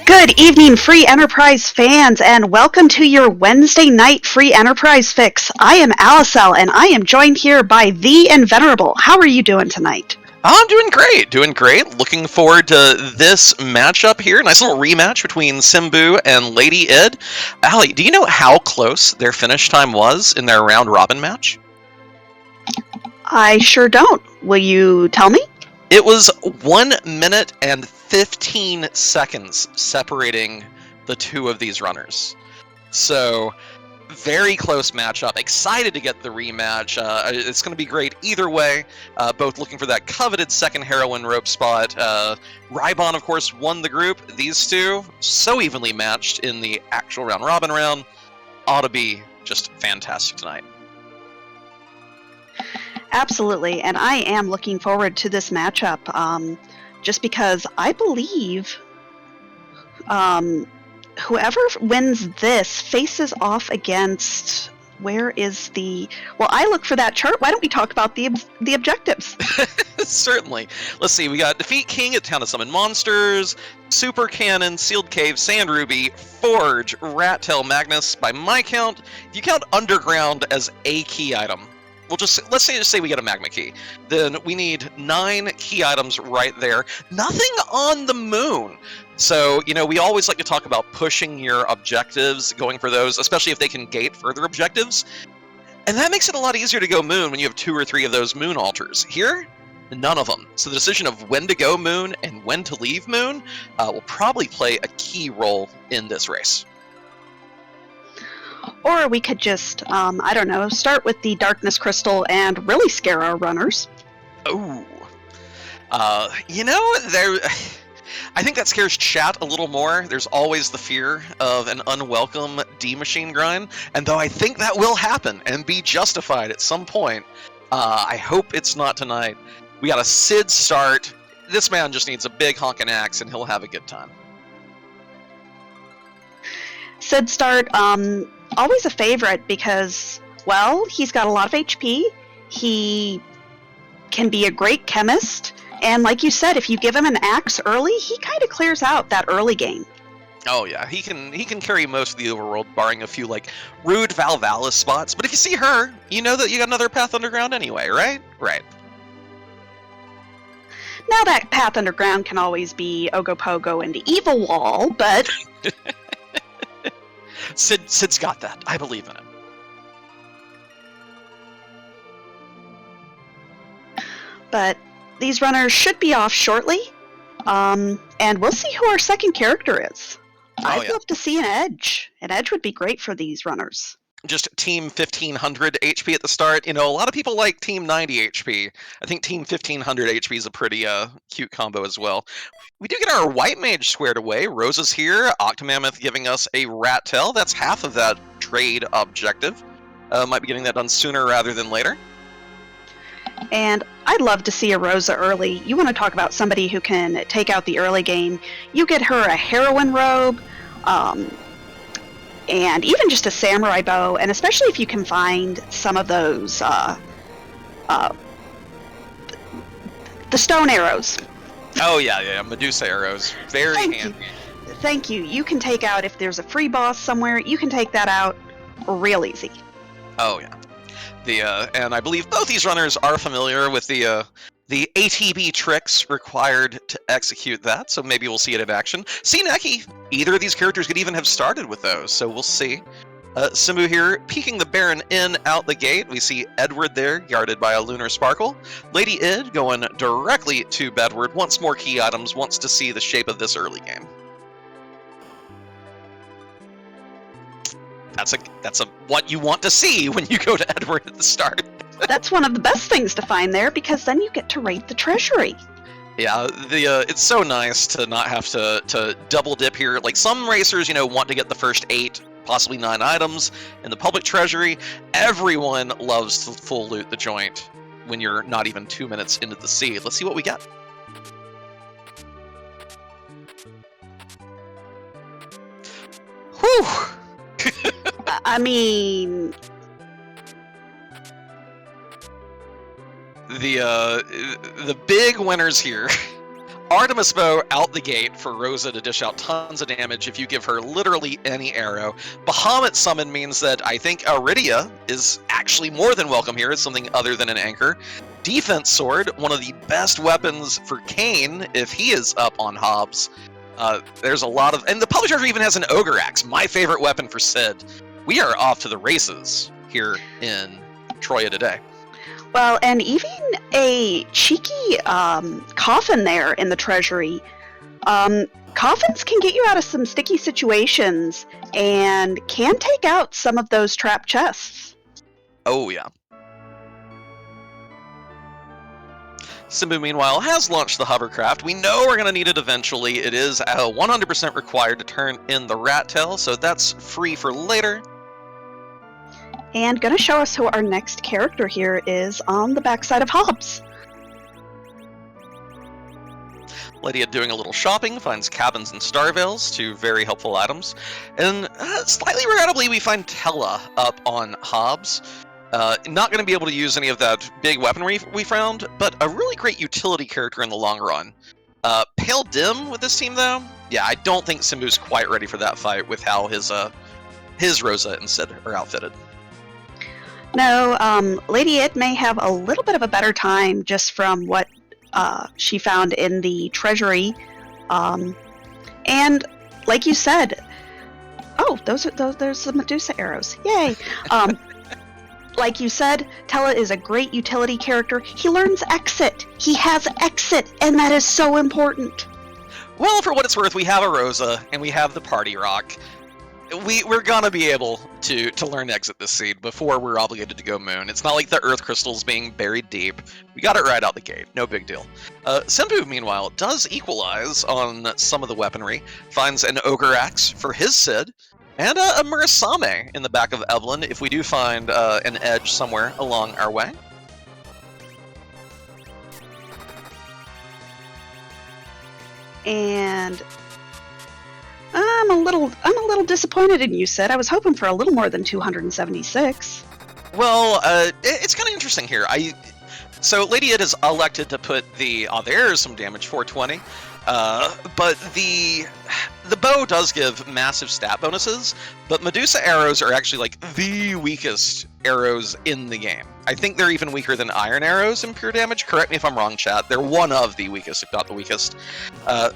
Good evening, Free Enterprise fans, and welcome to your Wednesday night Free Enterprise Fix. I am Alicel, and I am joined here by the Invenerable. How are you doing tonight? I'm doing great. Looking forward to this matchup here. Nice little rematch between Simbu and LadyId. Allie, do you know how close their finish time was in their round robin match? I sure don't. Will you tell me? It was 1 minute and 15 seconds separating the two of these runners. So, very close matchup. Excited to get the rematch. It's going to be great either way. Both looking for that coveted second Heroine Robe spot. Rybon, of course, won the group. These two, so evenly matched in the actual round-robin round. Ought to be just fantastic tonight. Absolutely, and I am looking forward to this matchup, just because I believe whoever wins this faces off against, where is the, well, I look for that chart. Why don't we talk about the objectives? Certainly. Let's see, we got Defeat King at Town to Summon Monsters, Super Cannon, Sealed Cave, Sand Ruby, Forge, Rat Tail, Magnus. By my count, if you count Underground as a key item, let's say we get a magma key. Then we need 9 key items right there. Nothing on the moon. So, we always like to talk about pushing your objectives, going for those, especially if they can gate further objectives. And that makes it a lot easier to go moon when you have 2 or 3 of those moon altars. Here, none of them. So the decision of when to go moon and when to leave moon will probably play a key role in this race. Or we could just, I don't know, start with the Darkness Crystal and really scare our runners. Oh. I think that scares chat a little more. There's always the fear of an unwelcome D-machine grind, and though I think that will happen and be justified at some point, I hope it's not tonight. We got a Sid start. This man just needs a big honking axe, and he'll have a good time. Sid start, always a favorite because, well, he's got a lot of HP, he can be a great chemist, and like you said, if you give him an axe early, he kind of clears out that early game. Oh yeah, he can carry most of the overworld, barring a few like rude Valvalis spots, but if you see her, you know that you got another path underground anyway, right? Right. Now that path underground can always be Ogopogo and the Evil Wall, but... Sid's got that. I believe in him. But these runners should be off shortly, and we'll see who our second character is. I'd love to see an Edge. An Edge would be great for these runners. Just Team 1500 HP at the start. A lot of people like Team 90 HP. I think Team 1500 HP is a pretty cute combo as well. We do get our White Mage squared away. Rosa's here. Octomammoth giving us a Rat Tail. That's half of that trade objective. Might be getting that done sooner rather than later. And I'd love to see a Rosa early. You want to talk about somebody who can take out the early game. You get her a Heroine Robe, and even just a Samurai Bow, and especially if you can find some of those, the stone arrows. Oh yeah, Medusa arrows. Very handy. Thank you. You can take out, if there's a free boss somewhere, you can take that out real easy. Oh yeah. And I believe both these runners are familiar with the ATB tricks required to execute that, so maybe we'll see it in action. See, Neki, either of these characters could even have started with those, so we'll see. Simbu here, peeking the Baron in out the gate. We see Edward there, guarded by a Lunar Sparkle. LadyId going directly to Bedward, wants more key items, wants to see the shape of this early game. That's a what you want to see when you go to Edward at the start. That's one of the best things to find there, because then you get to raid the Treasury. Yeah, it's so nice to not have to double dip here. Like some racers, want to get the first 8, possibly 9 items in the public treasury. Everyone loves to full loot the joint when you're not even 2 minutes into the seed. Let's see what we get. Whew. I mean, the big winners here Artemis Bow out the gate for Rosa to dish out tons of damage if you give her literally any arrow. Bahamut summon means that I think Iridia is actually more than welcome here as something other than an anchor. Defense Sword, one of the best weapons for Kain if he is up on Hobbs. There's a lot of... And the Publisher even has an Ogre Axe, my favorite weapon for Sid. We are off to the races here in Troya today. Well, and even a cheeky coffin there in the Treasury. Coffins can get you out of some sticky situations and can take out some of those trap chests. Oh, yeah. Simbu, meanwhile, has launched the hovercraft. We know we're going to need it eventually. It is 100% required to turn in the rat tail, so that's free for later. And going to show us who our next character here is on the backside of Hobbs. LadyId doing a little shopping, finds cabins and starvales, two very helpful items. And slightly regrettably, we find Tella up on Hobbs. Not going to be able to use any of that big weaponry we found, but a really great utility character in the long run. Pale Dim with this team, though? Yeah, I don't think Simbu's quite ready for that fight with how his Rosa and Sid are outfitted. No, LadyId may have a little bit of a better time just from what she found in the Treasury. And like you said, there's the Medusa arrows. Yay! Like you said, Tella is a great utility character. He learns exit. He has exit, and that is so important. Well, for what it's worth, we have a Rosa, and we have the Party Rock. We're gonna be able to learn exit this seed before we're obligated to go moon. It's not like the Earth crystal's being buried deep. We got it right out the gate. No big deal. Simbu, meanwhile, does equalize on some of the weaponry. Finds an Ogre Axe for his Sid. And a Murasame in the back of Evelyn if we do find an edge somewhere along our way. And I'm a little disappointed in you, Sid. I was hoping for a little more than 276. Well, it's kind of interesting here. So LadyId has elected to put there's some damage, 420. But the bow does give massive stat bonuses, but Medusa arrows are actually like the weakest arrows in the game. I think they're even weaker than iron arrows in pure damage. Correct me if I'm wrong, chat. They're one of the weakest, if not the weakest.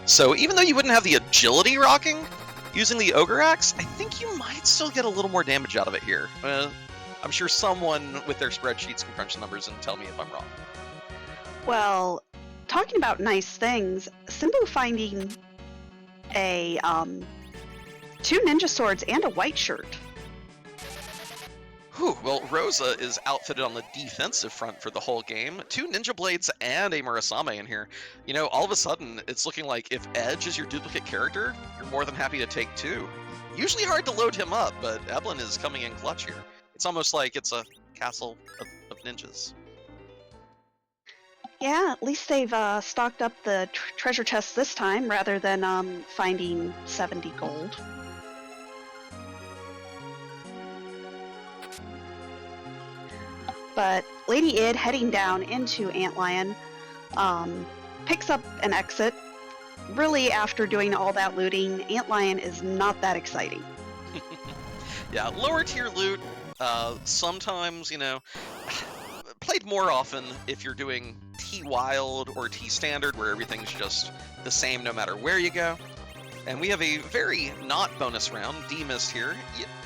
So even though you wouldn't have the agility rocking using the Ogre Axe, I think you might still get a little more damage out of it here. I'm sure someone with their spreadsheets can crunch the numbers and tell me if I'm wrong. Well, talking about nice things, Simbu finding a 2 ninja swords and a white shirt. Whew, well, Rosa is outfitted on the defensive front for the whole game. 2 ninja blades and a Murasame in here. You know, all of a sudden, it's looking like if Edge is your duplicate character, you're more than happy to take 2. Usually hard to load him up, but Evelyn is coming in clutch here. It's almost like it's a castle of ninjas. Yeah, at least they've stocked up the treasure chests this time rather than finding 70 gold. But LadyId heading down into Antlion picks up an exit. Really, after doing all that looting, Antlion is not that exciting. Yeah, lower tier loot, sometimes, you know, played more often if you're doing T Wild or T Standard, where everything's just the same no matter where you go. And we have a very not bonus round, D-Mist here.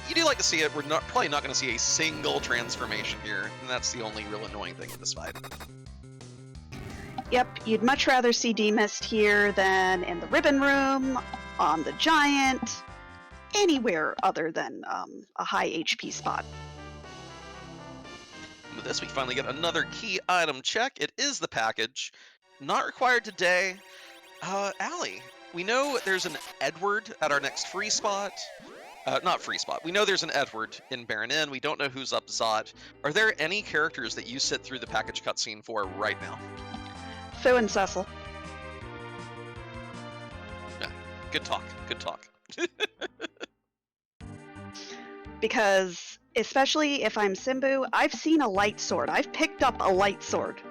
You do like to see it. We're probably not going to see a single transformation here, and that's the only real annoying thing in this fight. Yep, you'd much rather see D-Mist here than in the Ribbon Room, on the Giant, anywhere other than a high HP spot. With this, we finally get another key item check. It is the package. Not required today. Allie, we know there's an Edward at our next free spot. Not free spot. We know there's an Edward in Baron Inn. We don't know who's up Zot. Are there any characters that you sit through the package cutscene for right now? Fu and Cecil. Yeah, good talk. Good talk. Because, especially if I'm Simbu, I've seen a light sword. I've picked up a light sword.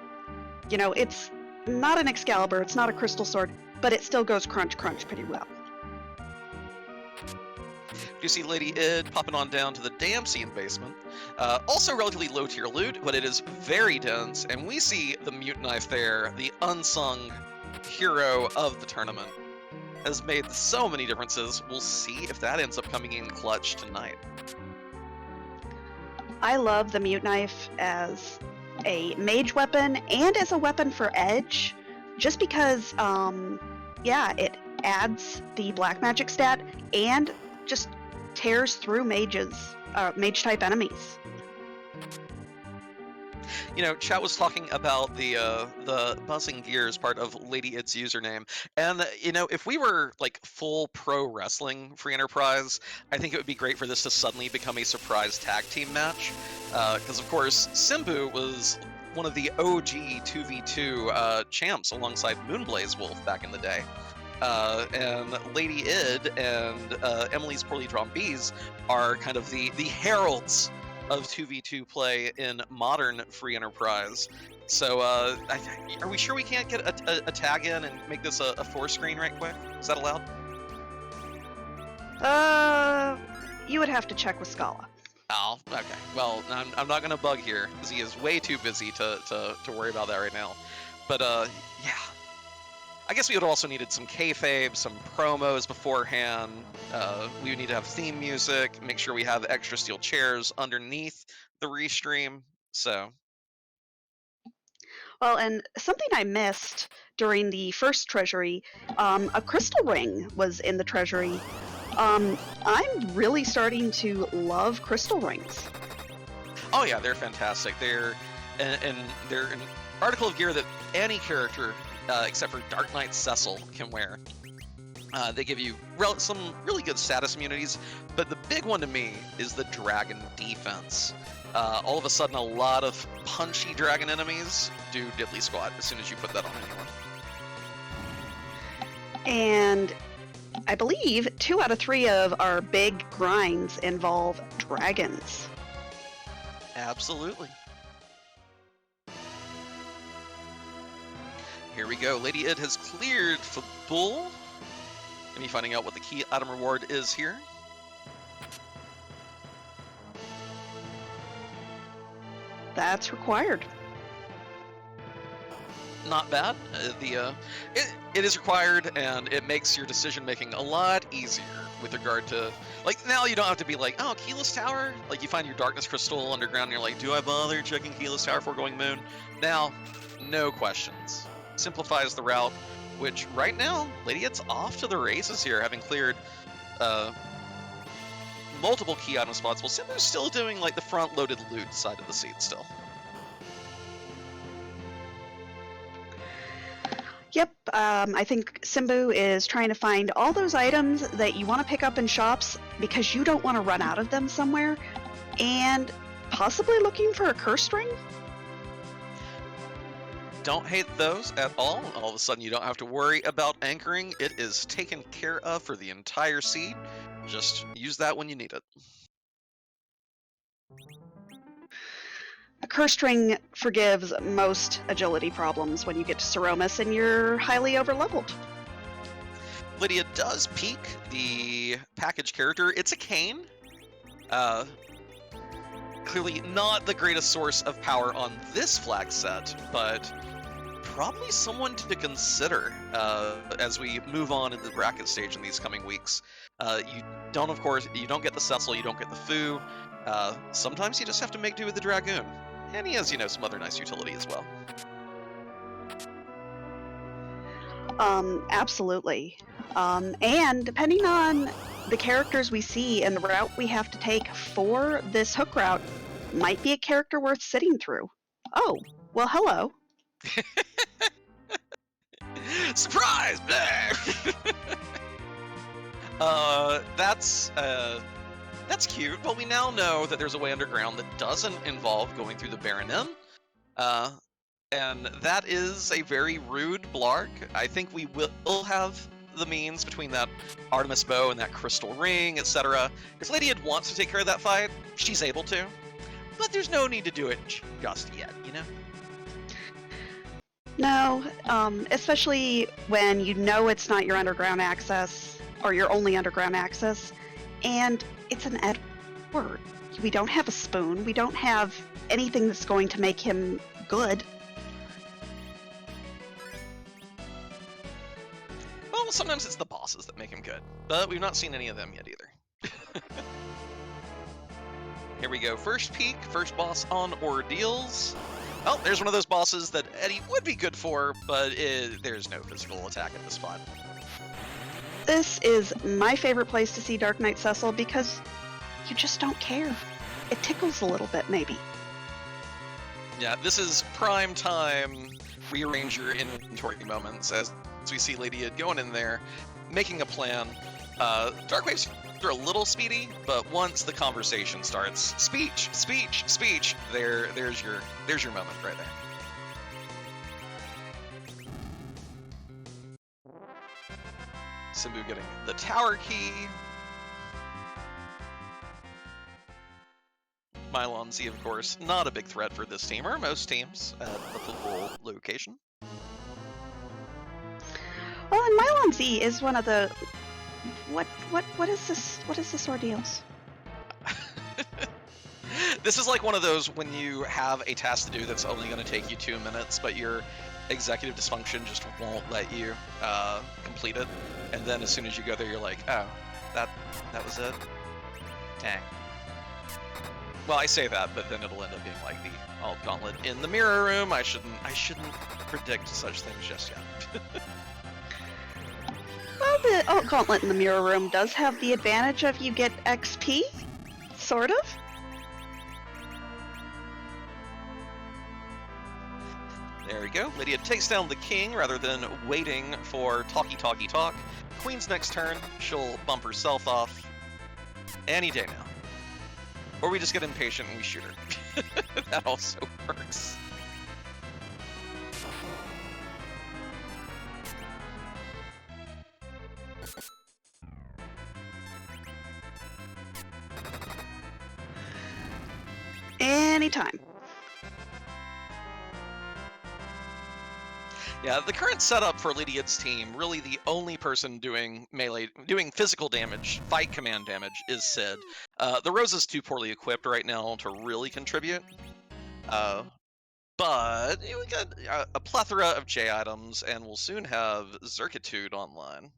You know, it's not an Excalibur, it's not a crystal sword. but it still goes crunch crunch pretty well. You see LadyId popping on down to the Damsian basement. Also relatively low tier loot, but it is very dense, and we see the Mute Knife there, the unsung hero of the tournament. Has made so many differences. We'll see if that ends up coming in clutch tonight. I love the Mute Knife as a mage weapon and as a weapon for edge, just because, yeah, it adds the black magic stat and just tears through mage type enemies. You know, chat was talking about the buzzing gears part of LadyId's username, and you know, if we were like full pro wrestling free enterprise, I think it would be great for this to suddenly become a surprise tag team match, because of course Simbu was one of the OG 2v2 champs alongside Moonblaze Wolf back in the day. And LadyId and Emily's Poorly Drawn Bees are kind of the heralds of 2v2 play in modern free enterprise. So, are we sure we can't get a tag in and make this a 4-screen right quick? Is that allowed? You would have to check with Scala. Oh, okay. Well, I'm not gonna bug here because he is way too busy to worry about that right now. But yeah. I guess we would also needed some kayfabe, some promos beforehand. We would need to have theme music, make sure we have extra steel chairs underneath the restream. So, well, and something I missed during the first Treasury, a crystal ring was in the Treasury. I'm really starting to love crystal rings. oh yeah, they're fantastic. They're they're an article of gear that any character except for Dark Knight Cecil can wear. They give you some really good status immunities, but the big one to me is the dragon defense. All of a sudden, a lot of punchy dragon enemies do diddly squat as soon as you put that on anyone. And I believe 2 out of 3 of our big grinds involve dragons. Absolutely. Here we go. LadyId has cleared for Bull. Gonna be finding out what the key item reward is here. That's required. Not bad. It is required, and it makes your decision making a lot easier with regard to, like, now you don't have to be like, oh, Keyless Tower. Like, you find your Darkness Crystal underground, and you're like, do I bother checking Keyless Tower before going moon? Now, no questions. Simplifies the route, which right now, LadyId's off to the races here, having cleared multiple key item spots, while Simbu's still doing like the front-loaded loot side of the seat still. Yep, I think Simbu is trying to find all those items that you want to pick up in shops because you don't want to run out of them somewhere, and possibly looking for a curse ring? Don't hate those at all. All of a sudden you don't have to worry about anchoring. It is taken care of for the entire seed. Just use that when you need it. A curse ring forgives most agility problems when you get to Ceromus and you're highly overleveled. LadyId does peek the package character. It's a cane. Clearly not the greatest source of power on this flag set, but probably someone to consider as we move on into the bracket stage in these coming weeks. You don't get the Cecil, you don't get the Fu. Sometimes you just have to make do with the Dragoon. And he has, some other nice utility as well. Absolutely. And depending on the characters we see and the route we have to take for this hook route, might be a character worth sitting through. Oh, well, hello. Surprise! That's cute, but we now know that there's a way underground that doesn't involve going through the Baronin. And that is a very rude blarg. I think we will have the means between that Artemis bow and that crystal ring, etc. If LadyId wants to take care of that fight, she's able to. But there's no need to do it just yet, No, especially when you know it's not your underground access or your only underground access, and it's an Edward. We don't have a spoon. We don't have anything that's going to make him good. Well, sometimes it's the bosses that make him good, but we've not seen any of them yet either. Here we go. First peek, first boss on Ordeals. Oh, there's one of those bosses that Eddie would be good for, but there's no physical attack at this spot. This is my favorite place to see Dark Knight Cecil because you just don't care. It tickles a little bit, maybe. Yeah, this is prime time rearrange your inventory moments as we see LadyId going in there, making a plan. Dark Waves are a little speedy, but once the conversation starts, speech, speech, speech, there's your moment right there. Simbu getting the tower key. Mylon Z, of course, not a big threat for this team, or most teams at the full location. Well, and Mylon Z is one of the... What is this? What is this Ordeals? This is like one of those when you have a task to do that's only going to take you 2 minutes, but your executive dysfunction just won't let you complete it. And then as soon as you go there, you're like, oh, that was it? Dang. Well, I say that, but then it'll end up being like the alt gauntlet in the mirror room. I shouldn't predict such things just yet. Well, the alt gauntlet in the mirror room does have the advantage of you get XP, sort of. There we go. LadyId takes down the king rather than waiting for talky talk. Queen's next turn, she'll bump herself off any day now. Or we just get impatient and we shoot her. That also works. Anytime. Yeah, the current setup for LadyId's team, really the only person doing physical damage, fight command damage, is Sid. The Rose is too poorly equipped right now to really contribute. But we got a plethora of J items, and we'll soon have Zerkitude online.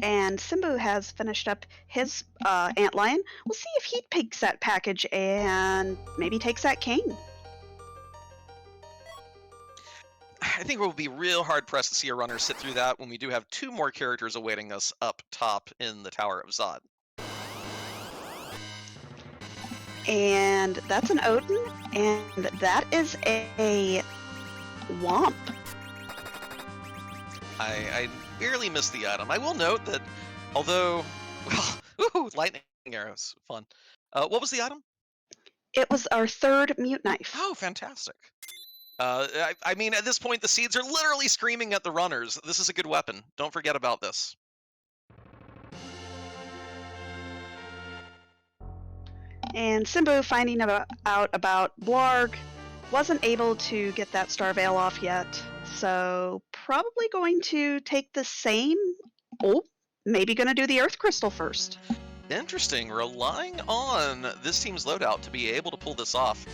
And Simbu has finished up his Antlion. We'll see if he takes that package and maybe takes that king. I think we'll be real hard-pressed to see a runner sit through that when we do have 2 more characters awaiting us up top in the Tower of Zod. And that's an Odin, and that is a Womp. I barely missed the item. I will note that although, well, ooh, lightning arrows, fun. What was the item? It was our 3rd mute knife. Oh, fantastic. I mean, at this point, the seeds are literally screaming at the runners. This is a good weapon. Don't forget about this. And Simbu, finding out about Blarg, wasn't able to get that Star Veil off yet, so probably going to take the same... Oh, maybe going to do the Earth Crystal first. Interesting. Relying on this team's loadout to be able to pull this off.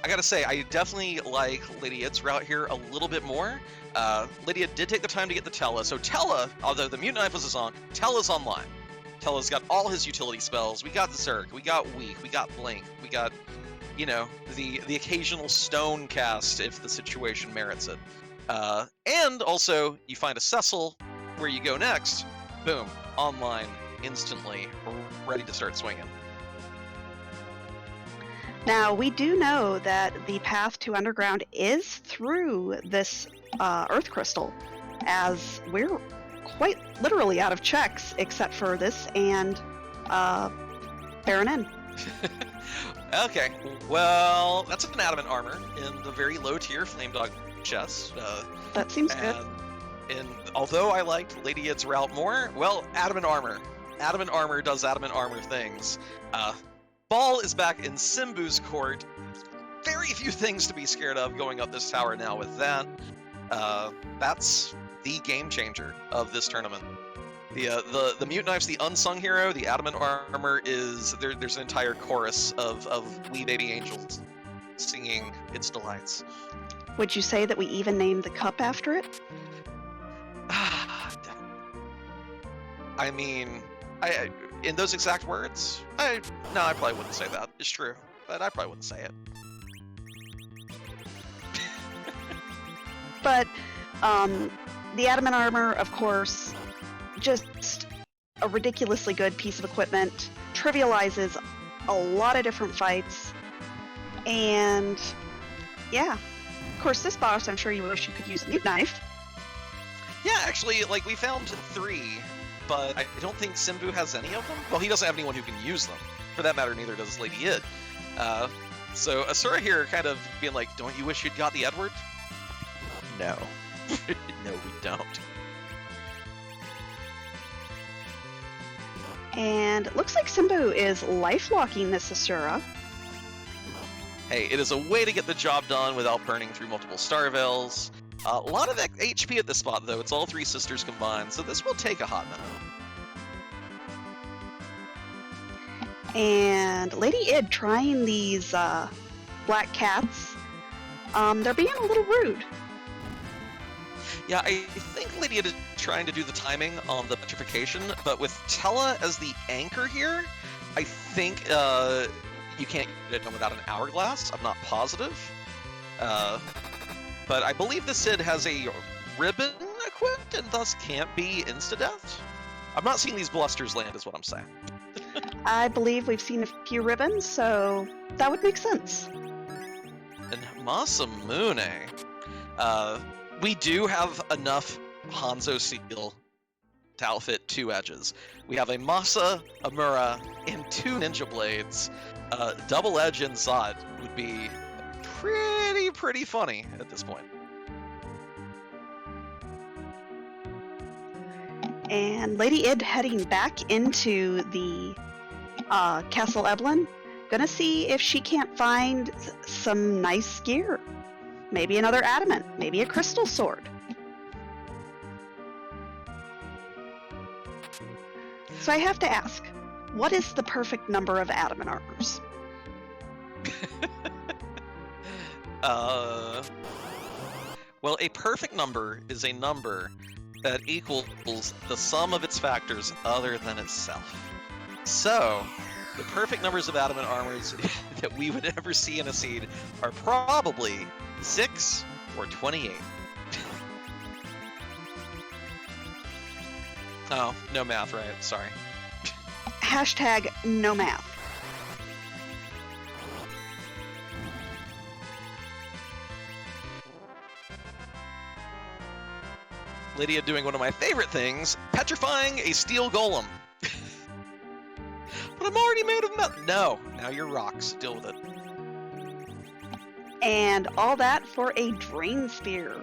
I gotta say, I definitely like LadyId's route here a little bit more. LadyId did take the time to get the Tella, so Tella, although the Mute Knife was a zonk, Tella's online. Tella's got all his utility spells. We got the Zerg, we got Weak, we got Blink, we got, you know, the occasional stone cast if the situation merits it. And also, you find a Cecil, where you go next, boom, online, instantly, ready to start swinging. Now, we do know that the path to Underground is through this Earth Crystal, as we're quite literally out of checks, except for this and Baron N. Okay, well, that's an Adamant armor in the very low tier Flame Dog chest. That seems good. And although I liked LadyId's route more, well, Adamant armor. Adamant armor does Adamant armor things. Ball is back in Simbu's court. very few things to be scared of going up this tower now with that. That's the game changer of this tournament. The Mute Knife's the unsung hero. The Adamant Armor is there's an entire chorus of wee baby angels singing its delights. Would you say that we even named the cup after it? I mean, in those exact words, I probably wouldn't say that. It's true, but I probably wouldn't say it. But the Adamant Armor, of course, just a ridiculously good piece of equipment, trivializes a lot of different fights, and yeah. Of course, this boss, I'm sure you wish you could use a Mute Knife. Yeah, actually, like, we found 3, but I don't think Simbu has any of them. Well, he doesn't have anyone who can use them. For that matter, neither does LadyId. So Asura here kind of being like, don't you wish you'd got the Edward? No. No, we don't. And it looks like Simbu is life-locking this Asura. Hey, it is a way to get the job done without burning through multiple Star Veils. A lot of HP at this spot, though. It's all 3 sisters combined, so this will take a hot minute. And LadyId trying these black cats. They're being a little rude. Yeah, I think LadyId is trying to do the timing on the petrification, but with Tella as the anchor here, I think you can't get it done without an hourglass. I'm not positive. But I believe the Sid has a ribbon equipped and thus can't be insta-death. I'm not seeing these blusters land is what I'm saying. I believe we've seen a few ribbons, so that would make sense. And Masamune. We do have enough Hanzo Seal to outfit 2 edges. We have a Masa, a Mura, and 2 Ninja Blades. Double edge in Zod would be pretty funny at this point. And LadyId heading back into the Castle Eblin. Gonna see if she can't find some nice gear. Maybe another adamant, maybe a crystal sword. So I have to ask, what is the perfect number of adamant armors? Well, a perfect number is a number that equals the sum of its factors other than itself. So, the perfect numbers of adamant armors that we would ever see in a seed are probably 6 or 28. Oh, no math, right? Sorry. Hashtag no math. Lydia doing one of my favorite things, petrifying a steel golem. But I'm already made of metal. No, now you're rocks. Deal with it. And all that for a drain spear.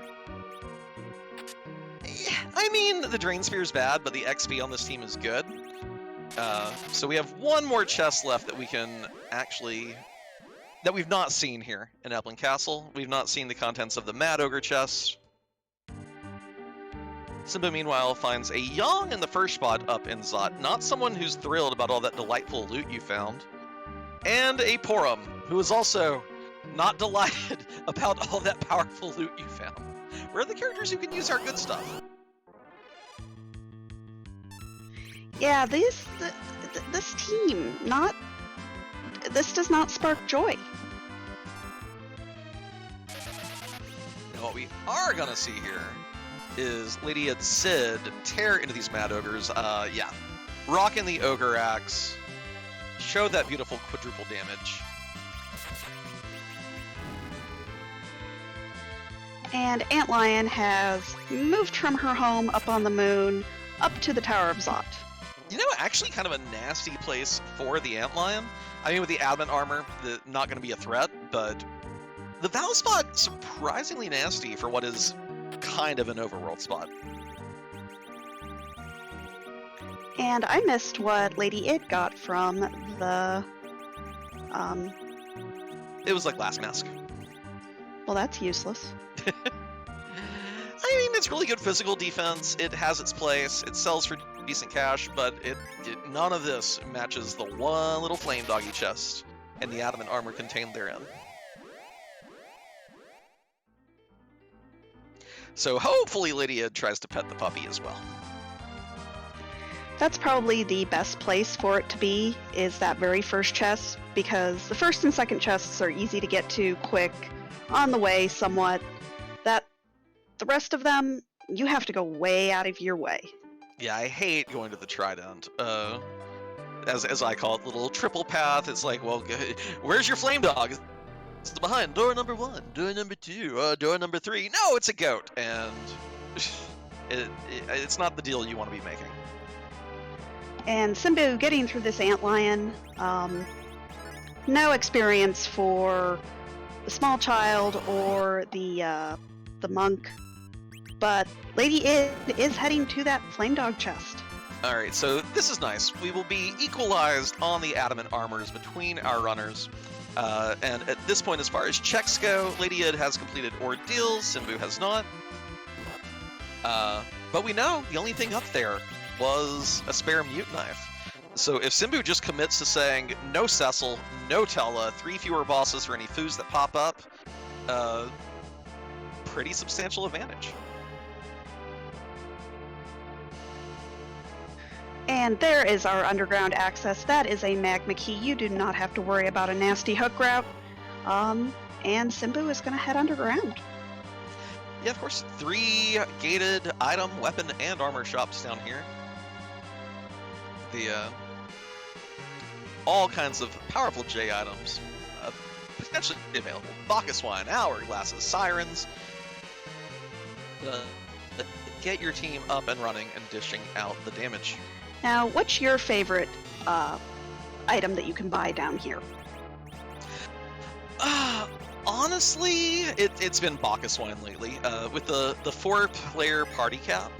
Yeah, I mean, the drain spear is bad, but the XP on this team is good. So we have one more chest left that we can actually... that we've not seen here in Eblin Castle. We've not seen the contents of the Mad Ogre chest. Simba, meanwhile, finds a Yang in the first spot up in Zot, not someone who's thrilled about all that delightful loot you found, and a Porum, who is also not delighted about all that powerful loot you found. Where are the characters who can use our good stuff? Yeah, this team, this does not spark joy. Now, what we are gonna see here is LadyId Sid tear into these Mad Ogres. Yeah. Rocking the Ogre Axe. Show that beautiful quadruple damage. And Antlion has moved from her home up on the moon up to the Tower of Zot. You know, actually kind of a nasty place for the Antlion. I mean, with the Adamant armor, not going to be a threat, but the Val spot, surprisingly nasty for what is kind of an overworld spot. And I missed what LadyId got from the It was like Last Mask. Well, that's useless. I mean, it's really good physical defense. It has its place. It sells for decent cash, but none of this matches the one little flame doggy chest and the adamant armor contained therein. So hopefully LadyId tries to pet the puppy as well. That's probably the best place for it to be, is that very first chest, because the first and second chests are easy to get to, quick, on the way somewhat. The rest of them, you have to go way out of your way. Yeah, I hate going to the Trident. As I call it, little triple path. It's like, well, where's your flame dog? It's behind door number 1, door number 2, door number 3. No, it's a goat, and it's not the deal you want to be making. And Simbu getting through this Antlion, no experience for the small child or the monk, but LadyId is heading to that flame dog chest. Alright, so this is nice. We will be equalized on the adamant armors between our runners. And at this point, as far as checks go, LadyId has completed Ordeals, Simbu has not. But we know the only thing up there was a spare mute knife. So if Simbu just commits to saying no Cecil, no Tella, 3 fewer bosses for any foos that pop up, pretty substantial advantage. And there is our underground access. That is a magma key. You do not have to worry about a nasty hook route. And Simbu is going to head underground. Yeah, of course, 3 gated item, weapon, and armor shops down here. All kinds of powerful J items potentially available. Bacchus wine, hourglasses, sirens. Get your team up and running and dishing out the damage. Now, what's your favorite item that you can buy down here? Honestly, it's been Bacchus wine lately. With the 4-player party cap,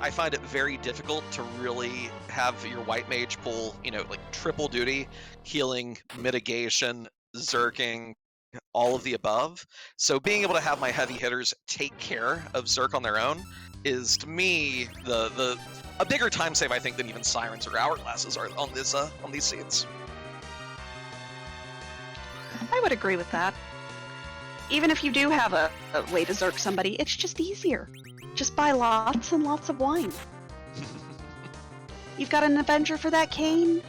I find it very difficult to really have your white mage pull, like triple duty, healing, mitigation, zerking, all of the above. So being able to have my heavy hitters take care of zerk on their own is, to me, a bigger time save, I think, than even sirens or hourglasses are on these seats. I would agree with that. Even if you do have a way to zerk somebody, it's just easier. Just buy lots and lots of wine. You've got an Avenger for that cane?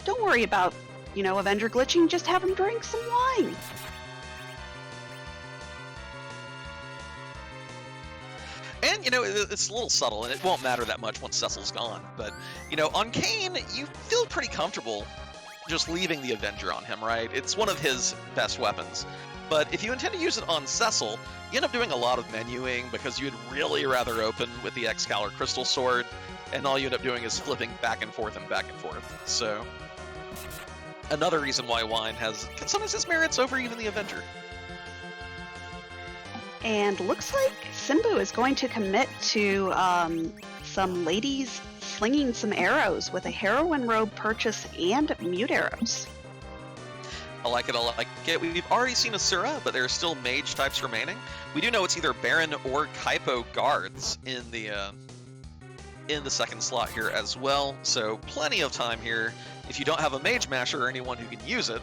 Don't worry about, Avenger glitching, just have him drink some wine. And, it's a little subtle, and it won't matter that much once Cecil's gone. But, on Kane, you feel pretty comfortable just leaving the Avenger on him, right? It's one of his best weapons. But if you intend to use it on Cecil, you end up doing a lot of menuing because you'd really rather open with the Excalibur Crystal Sword, and all you end up doing is flipping back and forth and back and forth. So, another reason why wine can sometimes has merits over even the Avenger. And looks like Simbu is going to commit to some ladies slinging some arrows with a Heroine Robe purchase and mute arrows. I like it. We've already seen Asura, but there are still mage types remaining. We do know it's either Baron or Kaipo guards in the second slot here as well. So plenty of time here, if you don't have a mage masher or anyone who can use it,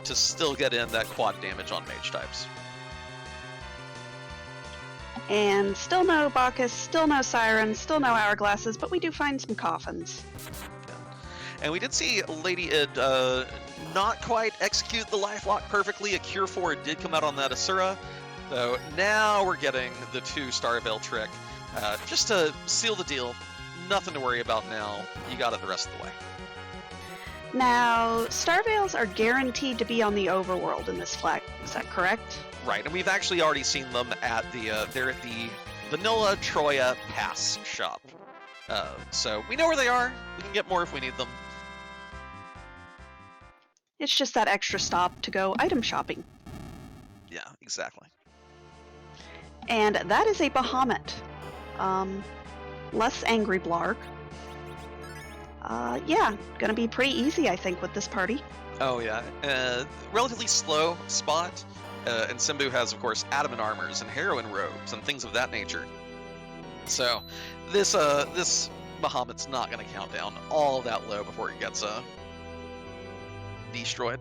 to still get in that quad damage on mage types. And still no Bacchus, still no Sirens, still no Hourglasses, but we do find some coffins. And we did see LadyId not quite execute the lifelock perfectly. A Cure 4 did come out on that Asura. So now we're getting the 2 Star Veil trick. Just to seal the deal, nothing to worry about now. You got it the rest of the way. Now, Star Veils are guaranteed to be on the overworld in this flag, is that correct? Right, and we've actually already seen them at they're at the Vanilla Troya Pass shop. So we know where they are. We can get more if we need them. It's just that extra stop to go item shopping. Yeah, exactly. And that is a Bahamut. Less angry Blarg. Yeah, gonna be pretty easy, I think, with this party. Oh yeah, relatively slow spot, and Simbu has, of course, adamant armors and heroine robes and things of that nature. So this Bahamut's not going to count down all that low before it gets destroyed.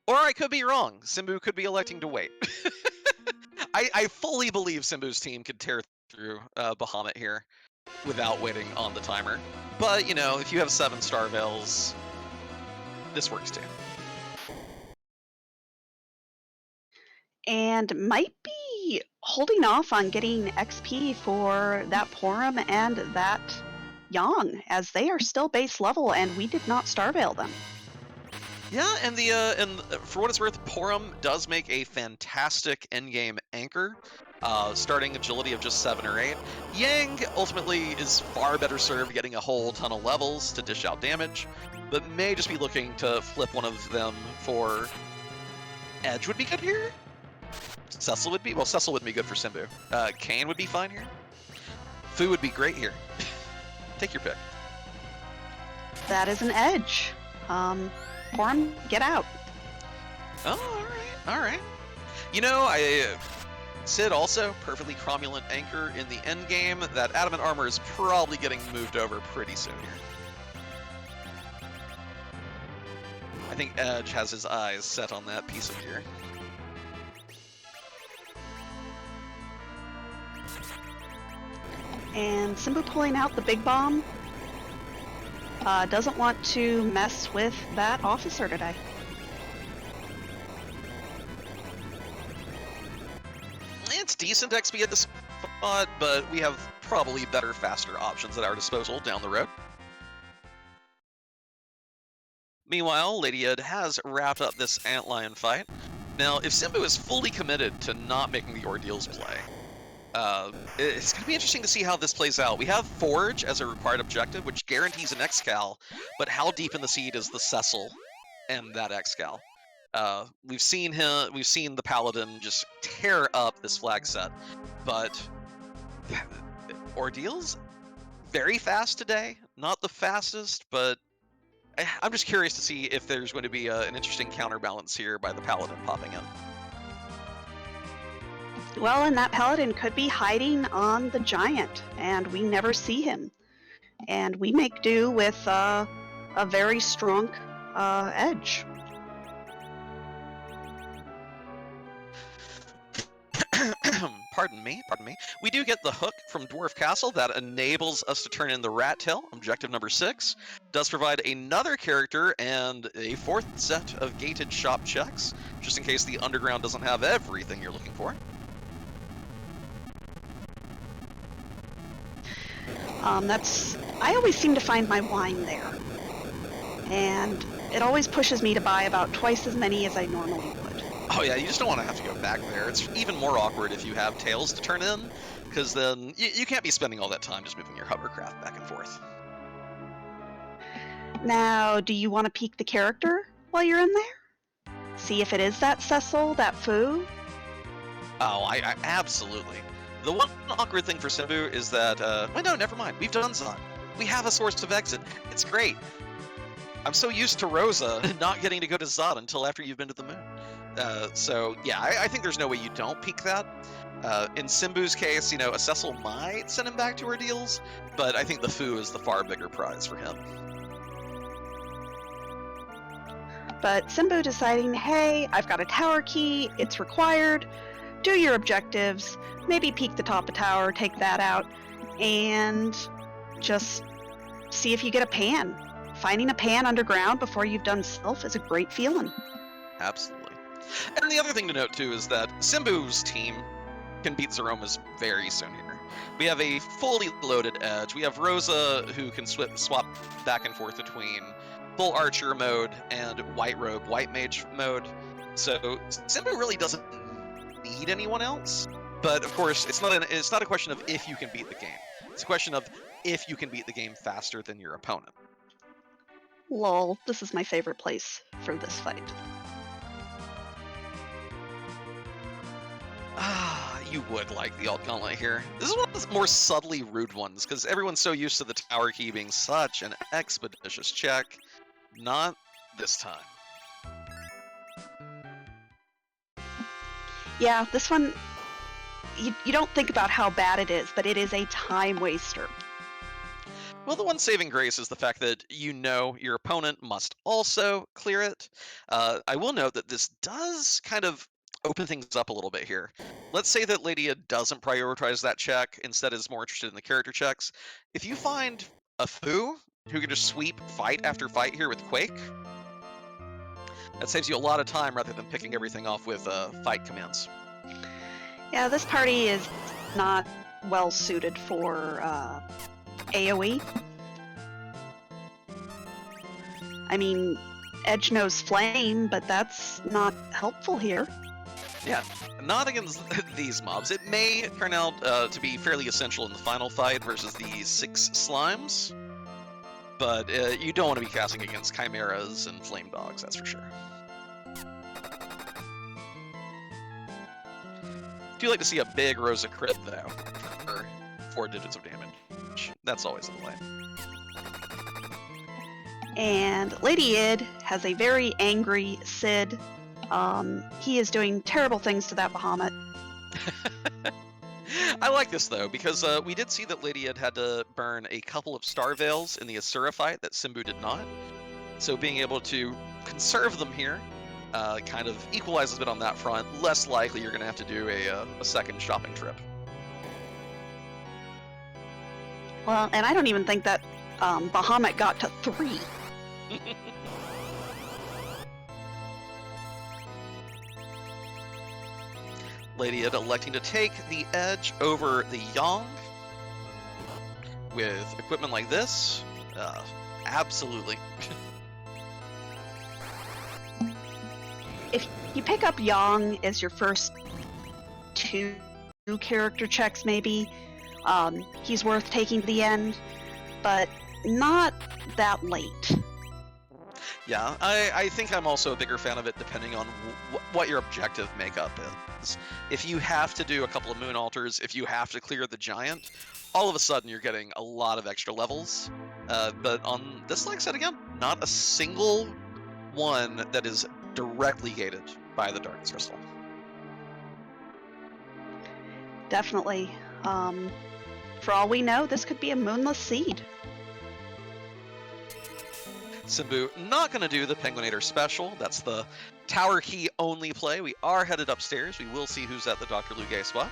Or I could be wrong. Simbu could be electing to wait. I fully believe Simbu's team could tear through Bahamut here without waiting on the timer. But, you know, if you have 7 Star Veils, this works too. And might be holding off on getting XP for that Porum and that Yang, as they are still base level and we did not Star Veil them. Yeah, and for what it's worth, Porum does make a fantastic endgame anchor, starting agility of just 7 or 8. Yang ultimately is far better served getting a whole ton of levels to dish out damage, but may just be looking to flip one of them for Edge would be good here. Cecil would be, well, Cecil wouldn't be good for Simbu. Kane would be fine here. Fu would be great here. Take your pick. That is an Edge. Porum, get out. Oh, all right. You know, Sid also perfectly cromulent anchor in the end game. That adamant armor is probably getting moved over pretty soon here. I think Edge has his eyes set on that piece of gear. And Simbu pulling out the big bomb. Doesn't want to mess with that officer today. It's decent XP at this spot, but we have probably better, faster options at our disposal down the road. Meanwhile, LadyId has wrapped up this Antlion fight. Now, if Simbu is fully committed to not making the Ordeals play, it's going to be interesting to see how this plays out. We have Forge as a required objective, which guarantees an X-Cal, but how deep in the seed is the Cecil and that X-Cal? We've seen the Paladin just tear up this flag set, but Ordeals, very fast today. Not the fastest, but I'm just curious to see if there's going to be an interesting counterbalance here by the Paladin popping in. Well, and that Paladin could be hiding on the Giant, and we never see him. And we make do with a very strong Edge. Pardon me. We do get the hook from Dwarf Castle that enables us to turn in the Rat Tail, objective number 6. Does provide another character and a 4th set of gated shop checks, just in case the underground doesn't have everything you're looking for. I always seem to find my wine there. And it always pushes me to buy about twice as many as I normally would. Oh yeah, you just don't want to have to go back there. It's even more awkward if you have tails to turn in, because then you can't be spending all that time just moving your hovercraft back and forth. Now, do you want to peek the character while you're in there? See if it is that Cecil, that Fu? Oh, I absolutely. The one awkward thing for Simbu is that, well, no, never mind. We've done Zod. We have a source of exit. It's great. I'm so used to Rosa not getting to go to Zod until after you've been to the moon. So, yeah, I think there's no way you don't peek that. In Simbu's case, you know, a Cecil might send him back to Ordeals, but I think the Fu is the far bigger prize for him. But Simbu deciding, hey, I've got a tower key, it's required, do your objectives, maybe peek the top of tower, take that out, and just see if you get a pan. Finding a pan underground before you've done stealth is a great feeling. Absolutely. And the other thing to note, too, is that Simbu's team can beat Zeroma's very soon here. We have a fully loaded Edge. We have Rosa, who can swap back and forth between full Archer mode and White Robe, White Mage mode. So Simbu really doesn't need anyone else. But, of course, it's not a question of if you can beat the game. It's a question of if you can beat the game faster than your opponent. Lol, this is my favorite place for this fight. you would like the alt gauntlet here. This is one of the more subtly rude ones, because everyone's so used to the tower key being such an expeditious check. Not this time. Yeah, this one, you don't think about how bad it is, but it is a time waster. Well, the one saving grace is the fact that you know your opponent must also clear it. I will note that this does kind of open things up a little bit here. Let's say that LadyId doesn't prioritize that check, instead is more interested in the character checks. If you find a Fu who can just sweep fight after fight here with Quake, that saves you a lot of time rather than picking everything off with fight commands. Yeah, this party is not well suited for AoE. I mean, Edge knows Flame, but that's not helpful here. Yeah, not against these mobs. It may turn out to be fairly essential in the final fight versus the 6 slimes, but you don't want to be casting against chimeras and flame dogs, that's for sure. Do like to see a big Rosa crit though, for 4 digits of damage. That's always in the way. And LadyId has a very angry Sid. He is doing terrible things to that Bahamut. I like this though, because we did see that LadyId had to burn a couple of Star Veils in the Asura fight that Simbu did not. So being able to conserve them here kind of equalizes a bit on that front. Less likely you're going to have to do a second shopping trip. Well, and I don't even think that Bahamut got to 3. LadyId electing to take the edge over the Yang. With equipment like this, absolutely. If you pick up Yang as your first 2 character checks, maybe, he's worth taking to the end, but not that late. Yeah, I think I'm also a bigger fan of it depending on what your objective makeup is. If you have to do a couple of moon altars, if you have to clear the giant, all of a sudden you're getting a lot of extra levels. But on this like set again, not a single one that is directly gated by the Darkness Crystal. Definitely. For all we know, this could be a moonless seed. Simbu not going to do the Penguinator special. That's the tower key only play. We are headed upstairs. We will see who's at the Dr. Lugay spot.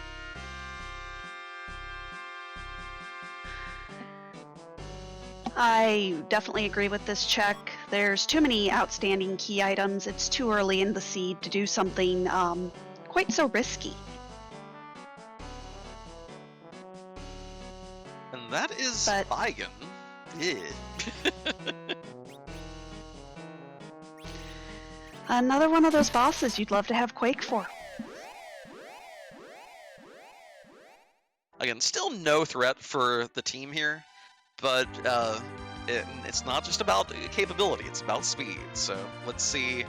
I definitely agree with this check. There's too many outstanding key items. It's too early in the seed to do something quite so risky. And that is Baigen. Yeah. Another one of those bosses you'd love to have Quake for. Again, still no threat for the team here, but it's not just about capability, it's about speed. So let's see.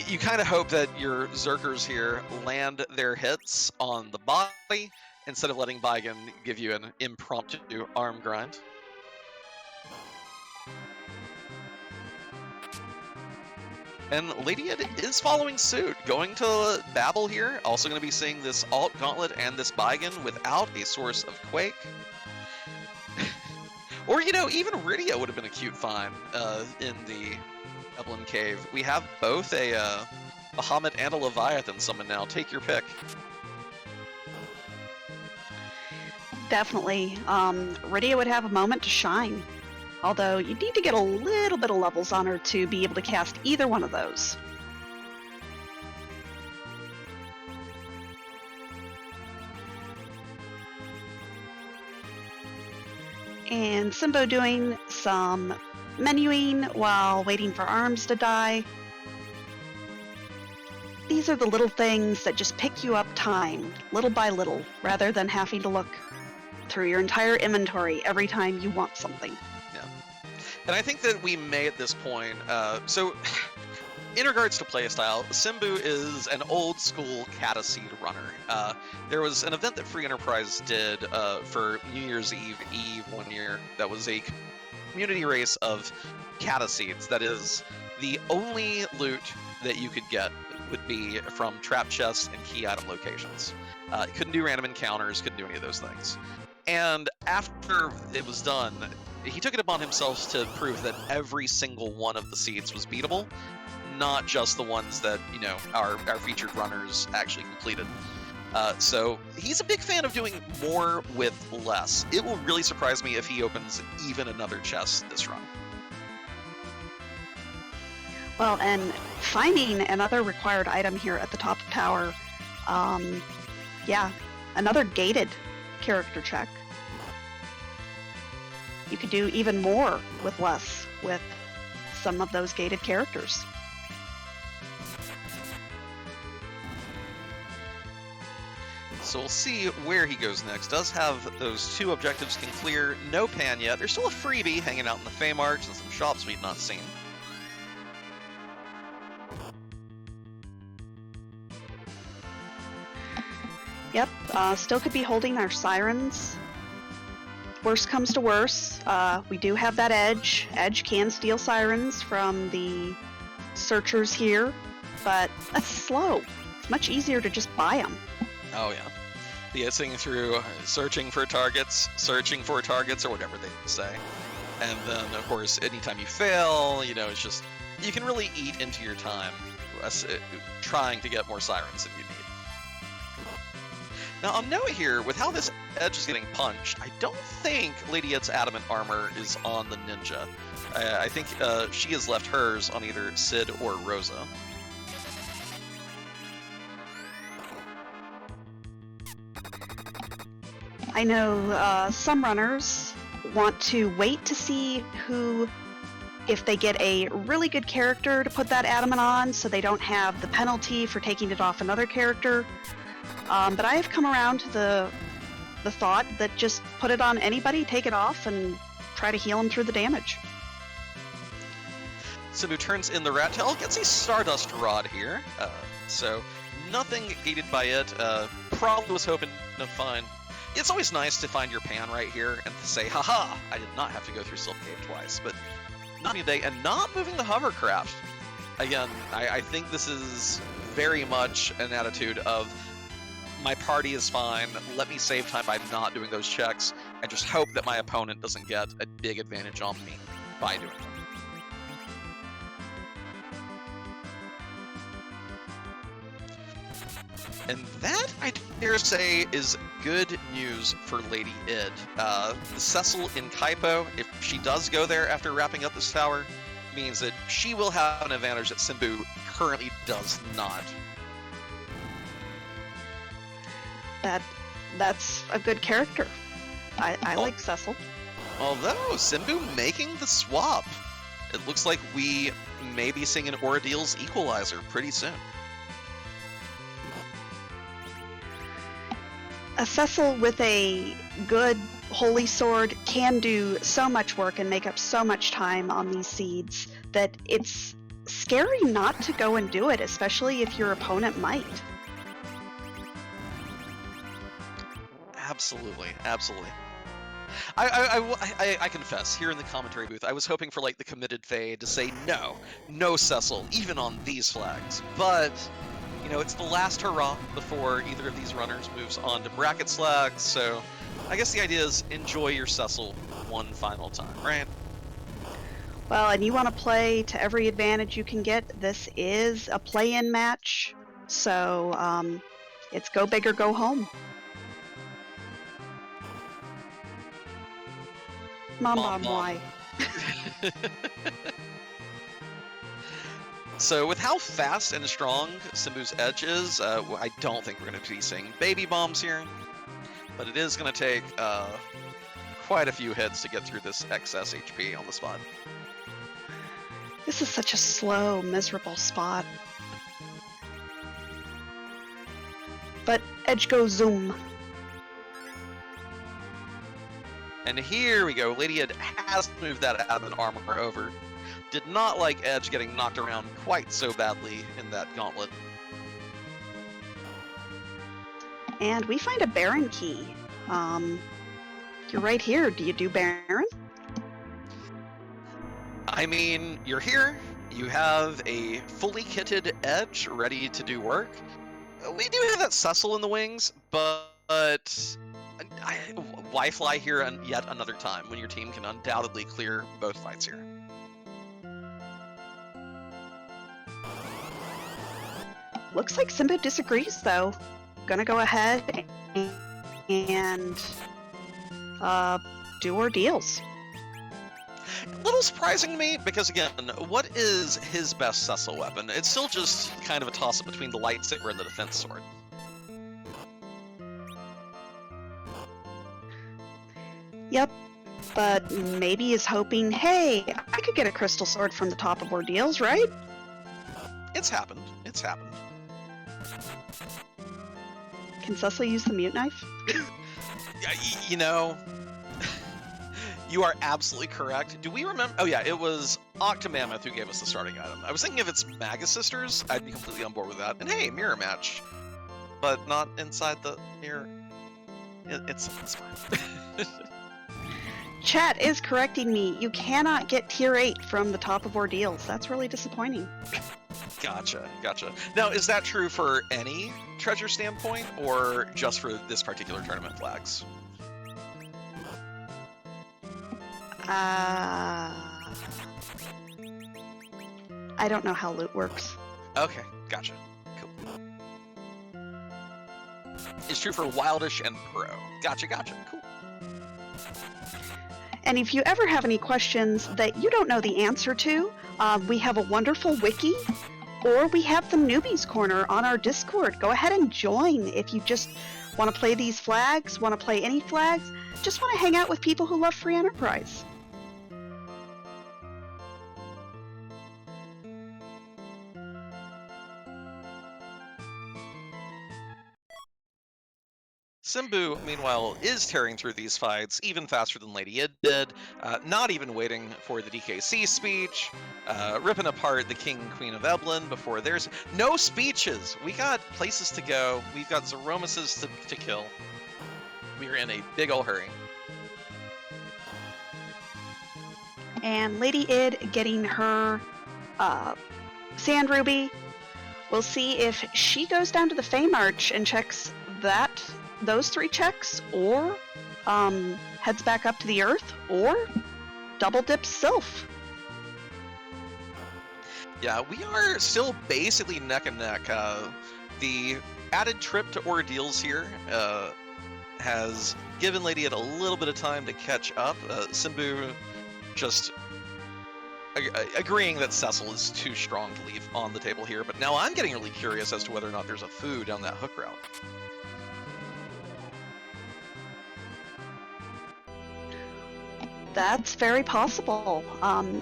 You kind of hope that your Zerkers here land their hits on the body instead of letting Baigen give you an impromptu arm grind. And LadyId is following suit, going to Babel here. Also going to be seeing this alt gauntlet and this Baigen without a source of Quake. Or, you know, even Rydia would have been a cute find in the Evelyn Cave. We have both a Bahamut and a Leviathan summon now. Take your pick. Definitely. Rydia would have a moment to shine. Although you need to get a little bit of levels on her to be able to cast either one of those. And Simbo doing some menuing while waiting for arms to die. These are the little things that just pick you up time, little by little, rather than having to look through your entire inventory every time you want something. And I think that we may at this point, so in regards to playstyle, Simbu is an old-school Cataseed runner. There was an event that Free Enterprise did for New Year's Eve one year that was a community race of Cataseeds. That is, the only loot that you could get would be from trap chests and key item locations. Couldn't do random encounters, couldn't do any of those things. And after it was done, he took it upon himself to prove that every single one of the seeds was beatable, not just the ones that, you know, our featured runners actually completed. So he's a big fan of doing more with less. It will really surprise me if he opens even another chest this run. Well, and finding another required item here at the top of tower, yeah, another gated character check. You could do even more with less with some of those gated characters. So we'll see where he goes next. Does have those 2 objectives can clear. No pan yet. There's still a freebie hanging out in the Feymarks and some shops we've not seen. Yep, still could be holding our sirens. Worst comes to worst, we do have that Edge. Edge can steal sirens from the searchers here, but that's slow. It's much easier to just buy them. Oh yeah. Sitting through searching for targets, or whatever they say. And then, of course, anytime you fail, you know, it's just, you can really eat into your time trying to get more sirens than you need. Now, I'll note here, with how this Edge is getting punched, I don't think LadyId's Adamant armor is on the Ninja. I think she has left hers on either Sid or Rosa. I know some runners want to wait to see who, if they get a really good character to put that Adamant on, so they don't have the penalty for taking it off another character. But I have come around to the thought that just put it on anybody, take it off, and try to heal them through the damage. Simbu turns in the Rat Tail, gets a Stardust Rod here, so nothing gated by it. Probably was hoping to find... It's always nice to find your pan right here and to say, haha, I did not have to go through Silk Cave twice, but not today, and not moving the hovercraft. Again, I think this is very much an attitude of, my party is fine, let me save time by not doing those checks, and just hope that my opponent doesn't get a big advantage on me by doing them. And that, I dare say, is good news for LadyId. Cecil in Kaipo, if she does go there after wrapping up this tower, means that she will have an advantage that Simbu currently does not. That's a good character. I like Cecil. Although, Simbu making the swap. It looks like we may be seeing an Ordeals equalizer pretty soon. A Cecil with a good holy sword can do so much work and make up so much time on these seeds that it's scary not to go and do it, especially if your opponent might. Absolutely, absolutely. I confess, here in the commentary booth, I was hoping for like the committed Fae to say no Cecil, even on these flags. But, you know, it's the last hurrah before either of these runners moves on to bracket flags, so I guess the idea is enjoy your Cecil one final time, right? Well, and you want to play to every advantage you can get. This is a play-in match, so it's go big or go home. Mom, why? So with how fast and strong Simbu's Edge is, I don't think we're going to be seeing baby bombs here. But it is going to take quite a few hits to get through this excess HP on the spot. This is such a slow, miserable spot. But Edge goes zoom. And here we go. LadyId has moved that Adamant armor over. did not like Edge getting knocked around quite so badly in that gauntlet. And we find a Baron key. You're right here. Do you do Baron? I mean, you're here. You have a fully kitted Edge ready to do work. We do have that Cecil in the wings, but why fly here yet another time when your team can undoubtedly clear both fights here? Looks like Simbu disagrees, though. Gonna go ahead and do Ordeals. A little surprising to me, because again, what is his best Cecil weapon? It's still just kind of a toss-up between the lightsaber and the defense sword. Yep, but maybe he's hoping, hey, I could get a crystal sword from the top of Ordeals, right? It's happened. It's happened. Can Cecil use the mute knife? You know, you are absolutely correct. Do we remember? Oh yeah, it was Octomammoth who gave us the starting item. I was thinking if it's Magus Sisters, I'd be completely on board with that. And hey, mirror match, but not inside the mirror. It's fine. Chat is correcting me. You cannot get tier 8 from the top of Ordeals. That's really disappointing. Gotcha. Now, is that true for any treasure standpoint, or just for this particular tournament flags? I don't know how loot works. Okay, gotcha. Cool. It's true for Wildish and Pro. Gotcha. Cool. And if you ever have any questions that you don't know the answer to, we have a wonderful wiki, or we have the Newbies Corner on our Discord. Go ahead and join if you just want to play these flags, want to play any flags, just want to hang out with people who love free enterprise. Simbu, meanwhile, is tearing through these fights even faster than LadyId did, not even waiting for the DKC speech, ripping apart the King and Queen of Eblin before there's no speeches. We got places to go. We've got Zeromuses to kill. We're in a big ol' hurry. And LadyId getting her Sand Ruby. We'll see if she goes down to the Fame Arch and checks those 3 checks, or heads back up to the Earth, or double dips Sylph. Yeah, we are still basically neck and neck. The added trip to Ordeals here has given LadyId a little bit of time to catch up. Simbu just agreeing that Cecil is too strong to leave on the table here, but now I'm getting really curious as to whether or not there's a Fu down that hook route. That's very possible.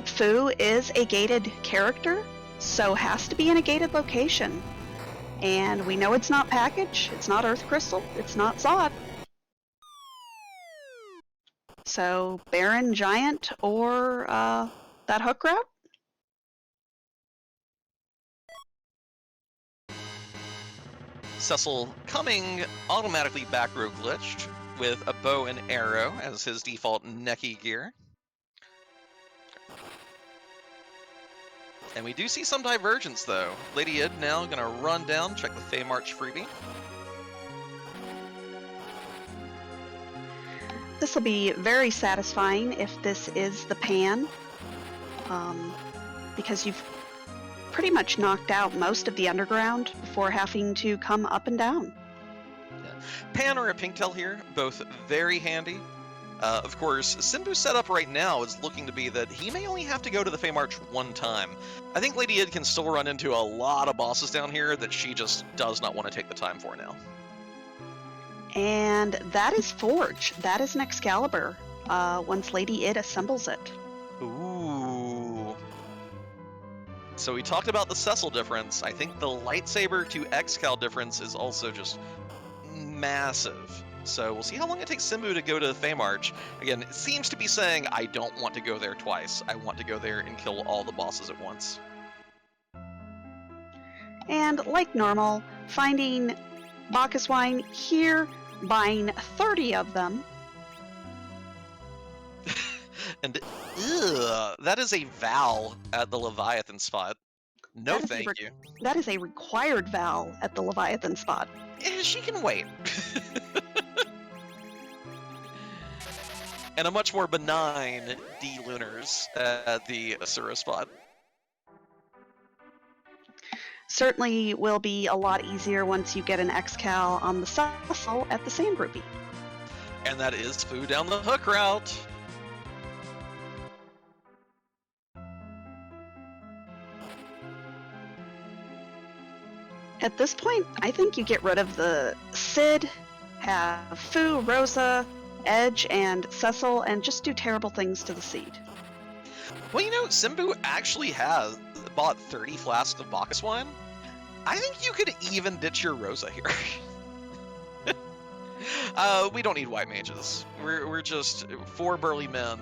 Fu is a gated character, so has to be in a gated location. And we know it's not Package, it's not Earth Crystal, it's not Zod. So Baron, Giant, or that hook route? Cecil coming automatically back row glitched with a bow and arrow as his default necky gear. And we do see some divergence though. LadyId now gonna run down, check the Fey March freebie. This will be very satisfying if this is the pan, because you've pretty much knocked out most of the underground before having to come up and down. Pan or a Pinktail here, both very handy. Of course, Simbu's setup right now is looking to be that he may only have to go to the Fey March one time. I think LadyId can still run into a lot of bosses down here that she just does not want to take the time for now. And that is Forge. That is an Excalibur, once LadyId assembles it. Ooh. So we talked about the Cecil difference. I think the lightsaber to Excal difference is also just massive. So we'll see how long it takes Simbu to go to Feymarch. Again, it seems to be saying, I don't want to go there twice. I want to go there and kill all the bosses at once. And like normal, finding Bacchus wine here, buying 30 of them. And that is a Val at the Leviathan spot. No, thank you. That is a required Val at the Leviathan spot. She can wait. And a much more benign D-Lunars at the Asura spot. Certainly will be a lot easier once you get an Excal on the Cecil at the Sand Rupee. And that is food down the hook route. At this point, I think you get rid of the Cid, have Fu, Rosa, Edge, and Cecil, and just do terrible things to the seed. Well, you know, Simbu actually has bought 30 flasks of Bacchus wine. I think you could even ditch your Rosa here. We don't need white mages. We're just 4 burly men.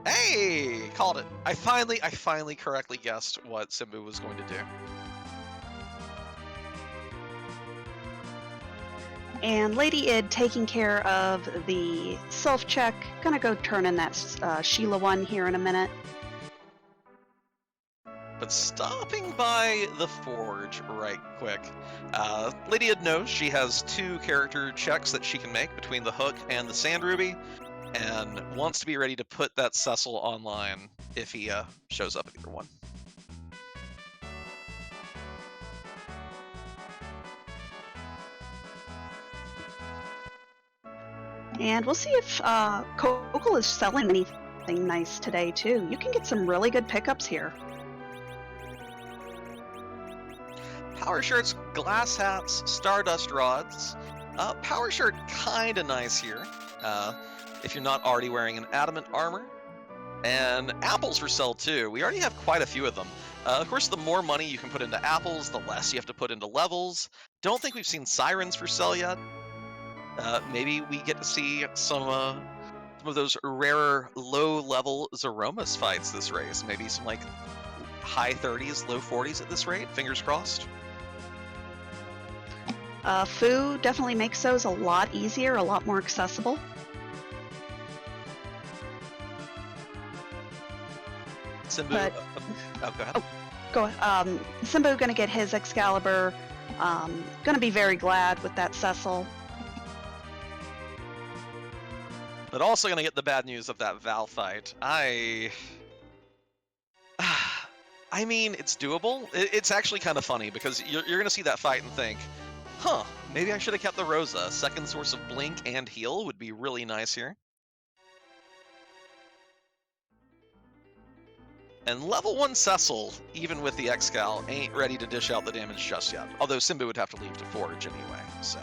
Hey, called it. I finally correctly guessed what Simbu was going to do. And LadyId taking care of the self-check. Gonna go turn in that Sheila one here in a minute. But stopping by the Forge right quick. LadyId knows she has 2 character checks that she can make between the Hook and the Sand Ruby, and wants to be ready to put that Cecil online if he shows up at either one. And we'll see if Kokol is selling anything nice today, too. You can get some really good pickups here. Power shirts, glass hats, stardust rods. Power shirt kinda nice here. If you're not already wearing an adamant armor. And apples for sale too. We already have quite a few of them. Of course, the more money you can put into apples, the less you have to put into levels. Don't think we've seen sirens for sale yet. Maybe we get to see some of those rarer low-level Zeromas fights this race. Maybe some like high 30s, low 40s at this rate. Fingers crossed. Fu definitely makes those a lot easier, a lot more accessible. Simbu. But, go ahead. Simbu gonna get his Excalibur. Gonna be very glad with that Cecil. But also gonna get the bad news of that Val fight. I mean, it's doable. It's actually kind of funny because you're gonna see that fight and think, huh, maybe I should have kept the Rosa. Second source of blink and heal would be really nice here. And level 1 Cecil, even with the Excal, ain't ready to dish out the damage just yet. Although Simbu would have to leave to Forge anyway, so.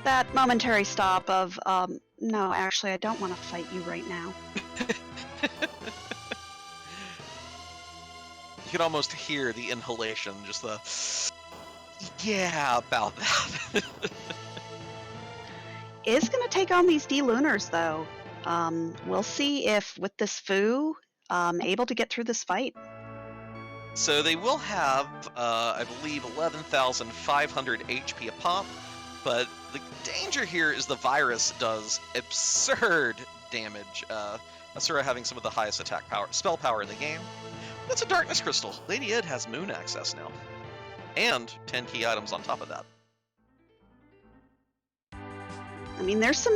That momentary stop of, no, actually, I don't want to fight you right now. You can almost hear the inhalation, just the, yeah, about that. Is going to take on these D-Lunars, though. We'll see if, with this Fu, able to get through this fight. So they will have, I believe, 11,500 HP a pop, but the danger here is the virus does absurd damage. Asura having some of the highest attack power, spell power in the game. That's a Darkness Crystal. LadyId has Moon access now. And 10 key items on top of that. I mean, there's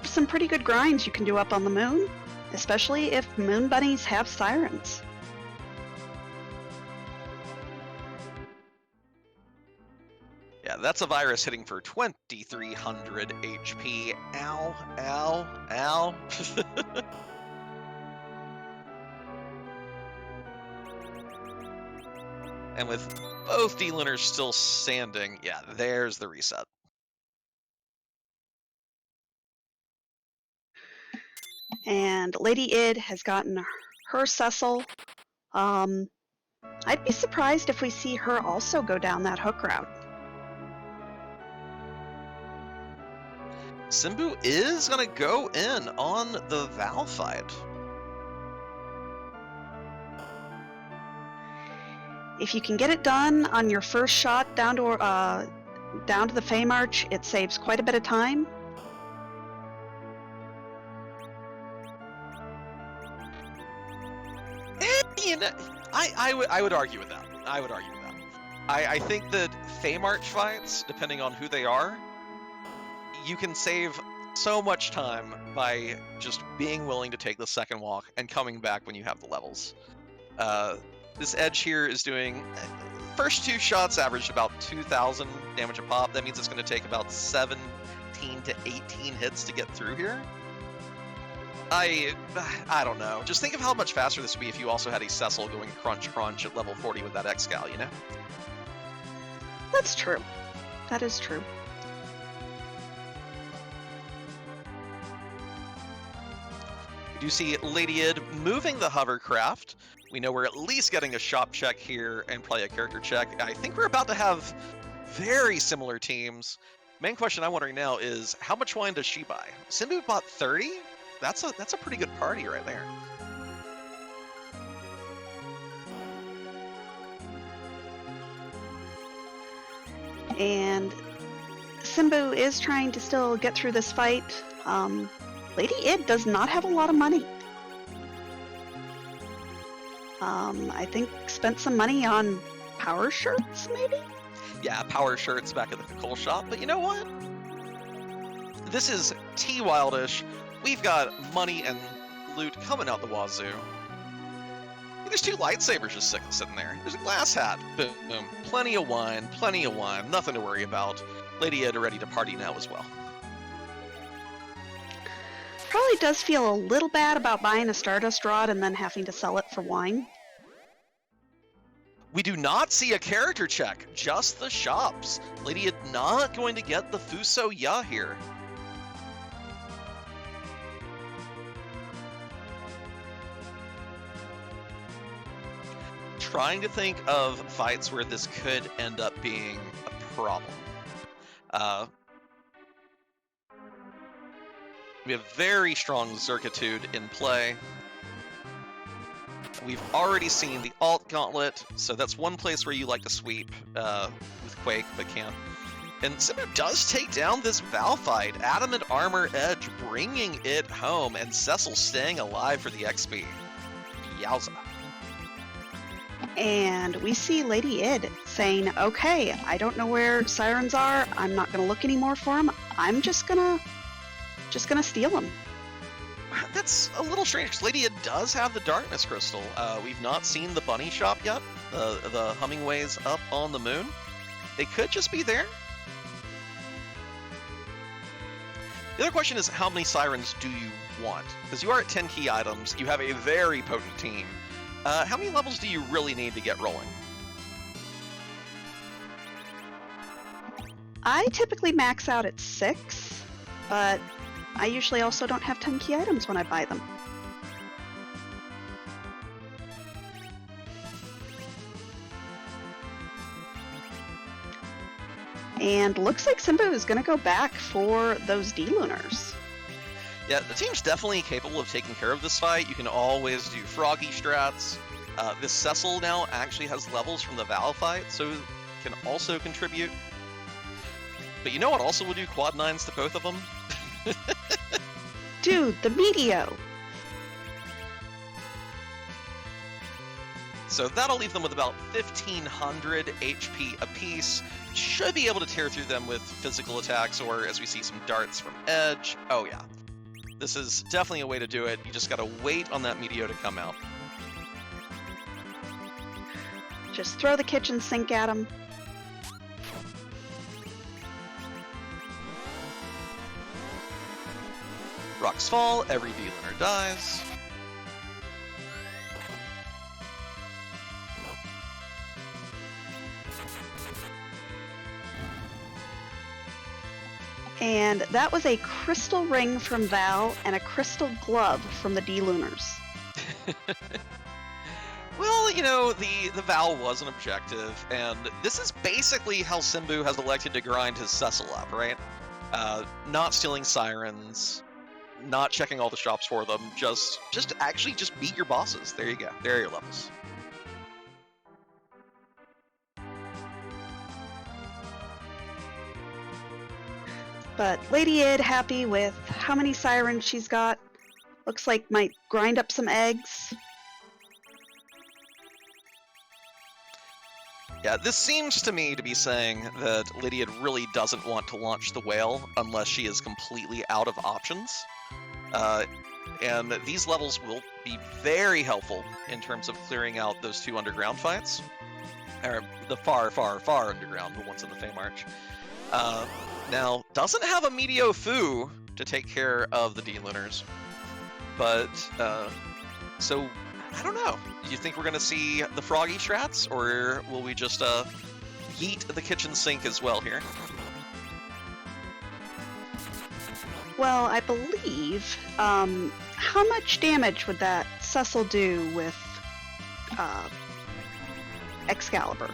some pretty good grinds you can do up on the moon, especially if moon bunnies have sirens. Yeah, that's a virus hitting for 2,300 HP. Ow, ow, ow. And with both D-Lunars still standing, yeah, there's the reset. And LadyId has gotten her Cecil. I'd be surprised if we see her also go down that hook route. Simbu is going to go in on the Val fight. If you can get it done on your first shot down to the Fame Arch, it saves quite a bit of time. I would argue with that. I think that Fame Arch fights, depending on who they are, you can save so much time by just being willing to take the second walk and coming back when you have the levels. This Edge here is doing, first 2 shots averaged about 2,000 damage a pop. That means it's going to take about 17 to 18 hits to get through here. I don't know. Just think of how much faster this would be if you also had a Cecil going crunch crunch at level 40 with that Excal, you know? That's true. That is true. We do see LadyId moving the hovercraft. We know we're at least getting a shop check here and probably a character check. I think we're about to have very similar teams. Main question I'm wondering now is, how much wine does she buy? Simbu bought 30? That's a pretty good party right there. And Simbu is trying to still get through this fight. LadyId does not have a lot of money. I think spent some money on power shirts, maybe? Yeah, power shirts back at the Coal Shop, but you know what? This is T-Wildish. We've got money and loot coming out the wazoo. There's 2 lightsabers just sitting there. There's a glass hat. Boom. Plenty of wine. Nothing to worry about. LadyId ready to party now as well. Probably does feel a little bad about buying a Stardust Rod and then having to sell it for wine. We do not see a character check, just the shops. LadyId not going to get the Fuso Ya here. Trying to think of fights where this could end up being a problem. We have very strong Zerkitude in play. We've already seen the Alt Gauntlet, so that's one place where you like to sweep with Quake, but can't. And Simbu does take down this Val fight. Adamant Armor Edge bringing it home, and Cecil staying alive for the XP. Yowza. And we see LadyId saying, okay, I don't know where sirens are. I'm not going to look anymore for them. I'm just gonna steal them. That's a little strange, because LadyId does have the Darkness Crystal. We've not seen the bunny shop yet. The Hummingways up on the moon. They could just be there. The other question is, how many sirens do you want? Because you are at 10 key items. You have a very potent team. How many levels do you really need to get rolling? I typically max out at 6, but I usually also don't have 10 key items when I buy them. And looks like Simbu is going to go back for those D-Lunars. Yeah, the team's definitely capable of taking care of this fight. You can always do froggy strats. This Cecil now actually has levels from the Val fight, so can also contribute. But you know what also will do quad 9s to both of them? Dude, the Meteo! So that'll leave them with about 1,500 HP apiece. Should be able to tear through them with physical attacks, or as we see some darts from Edge. Oh yeah. This is definitely a way to do it. You just gotta wait on that Meteo to come out. Just throw the kitchen sink at him. Rocks fall, every D-Lunar dies. And that was a crystal ring from Val and a crystal glove from the D-Lunars. Well, you know, the vow was an objective, and this is basically how Simbu has elected to grind his Cecil up, right? Not stealing sirens, not checking all the shops for them, just actually just beat your bosses. There you go. There are your levels. But LadyId happy with how many sirens she's got. Looks like might grind up some eggs. Yeah, this seems to me to be saying that LadyId really doesn't want to launch the whale unless she is completely out of options. And these levels will be very helpful in terms of clearing out those 2 underground fights. Or the far, far, far underground, the ones in the Fame Arch. Now, doesn't have a Meteo Fu to take care of the D-Lunars. But, so, I don't know. Do you think we're going to see the froggy strats, or will we just yeet the kitchen sink as well here? Well, I believe, how much damage would that Cecil do with Excalibur?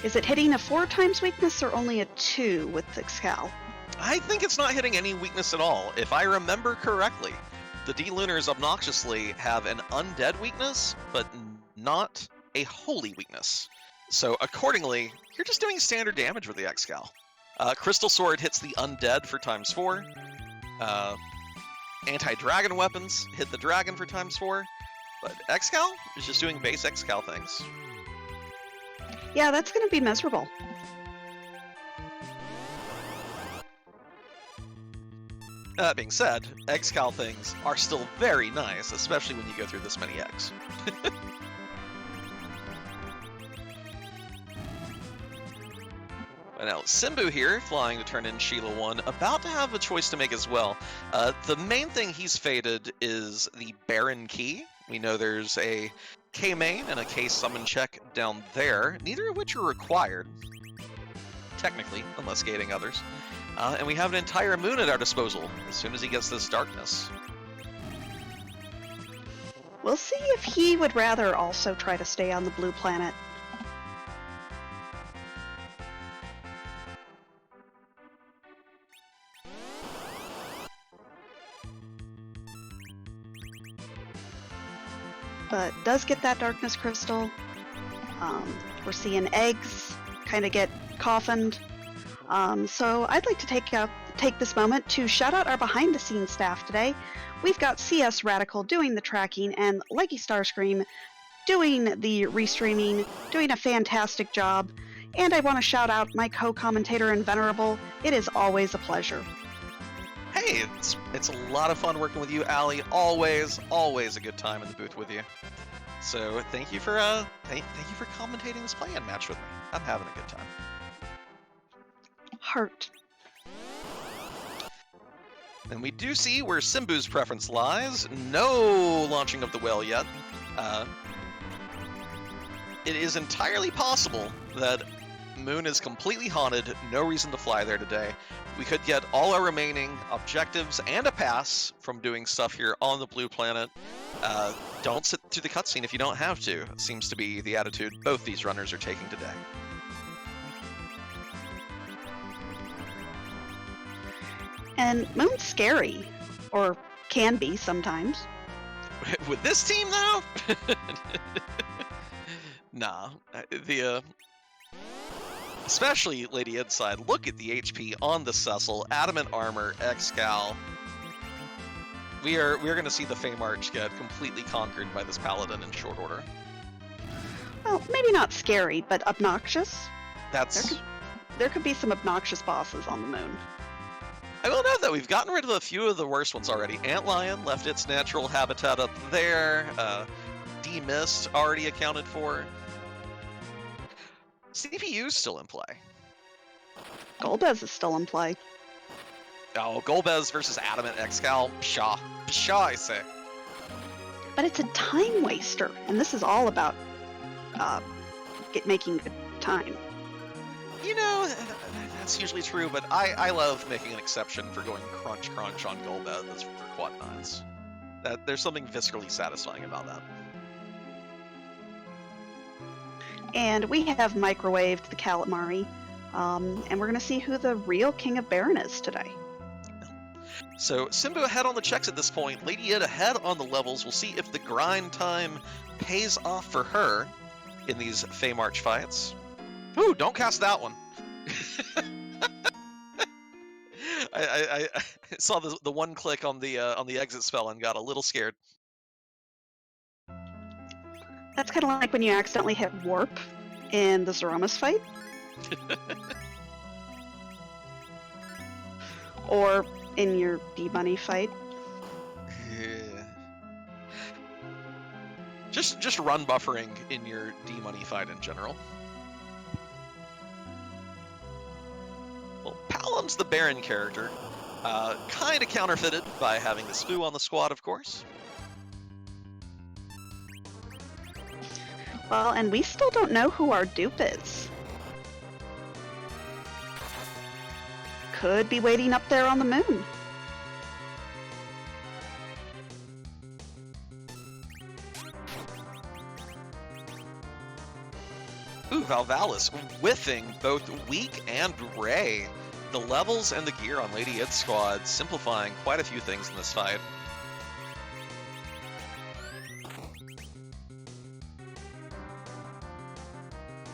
Is it hitting a 4 times weakness or only a 2 with Excal? I think it's not hitting any weakness at all. If I remember correctly, the D-Lunars obnoxiously have an undead weakness, but not a holy weakness. So accordingly, you're just doing standard damage with the Excal. Crystal Sword hits the undead for ×4. Anti-dragon weapons hit the dragon for ×4. But Excal is just doing base Excal things. Yeah, that's going to be miserable. That being said, Excal things are still very nice, especially when you go through this many eggs. But now, Simbu here, flying to turn in Sheila 1, about to have a choice to make as well. The main thing he's fated is the Baron Key. We know there's a K main and a K summon check down there, neither of which are required, technically, unless gating others. And we have an entire moon at our disposal as soon as he gets this darkness. We'll see if he would rather also try to stay on the blue planet. But does get that darkness crystal. We're seeing eggs kind of get coffined. So I'd like to take this moment to shout out our behind-the-scenes staff today. We've got CS Radical doing the tracking and Leggy Starscream doing the restreaming, doing a fantastic job. And I want to shout out my co-commentator and Venerable. It is always a pleasure. Hey, it's a lot of fun working with you, Allie. Always a good time in the booth with you. So thank you for thank you for commentating this play-in match with me. I'm having a good time. Heart. And we do see where Simbu's preference lies. No launching of the whale yet. It is entirely possible that Moon is completely haunted, no reason to fly there today. We could get all our remaining objectives and a pass from doing stuff here on the blue planet. Don't sit through the cutscene if you don't have to. It seems to be the attitude both these runners are taking today. And Moon's scary, or can be sometimes. With this team, though? Nah. Especially LadyId side, look at the HP on the Cecil, Adamant Armor, Excal. We are going to see the Fame Arch get completely conquered by this Paladin in short order. Well, maybe not scary, but obnoxious. That's... There could be some obnoxious bosses on the Moon. I will note that we've gotten rid of a few of the worst ones already. Antlion left its natural habitat up there. D-Mist already accounted for. CPU's still in play. Golbez is still in play. Oh, Golbez versus Adamant Excal. Pshaw. Pshaw, I say. But it's a time waster, and this is all about making good time. You know, that's usually true, but I love making an exception for going crunch on Golbez for quad 9s. There's something viscerally satisfying about that. And we have microwaved the calamari. And we're going to see who the real King of Baron is today. So Simbu ahead on the checks at this point. LadyId ahead on the levels. We'll see if the grind time pays off for her in these Fey March fights. Ooh, don't cast that one. I saw the one click on the exit spell and got a little scared. That's kind of like when you accidentally hit warp in the Zeramas fight. Or in your D-Money fight. Yeah. Just run buffering in your D-Money fight in general. Well, Palam's the Baron character. Kind of counterfeited by having the Spoo on the squad, of course. Well, and we still don't know who our dupe is. Could be waiting up there on the moon. Ooh, Valvalis whiffing both Weak and Ray. The levels and the gear on LadyId's squad simplifying quite a few things in this fight.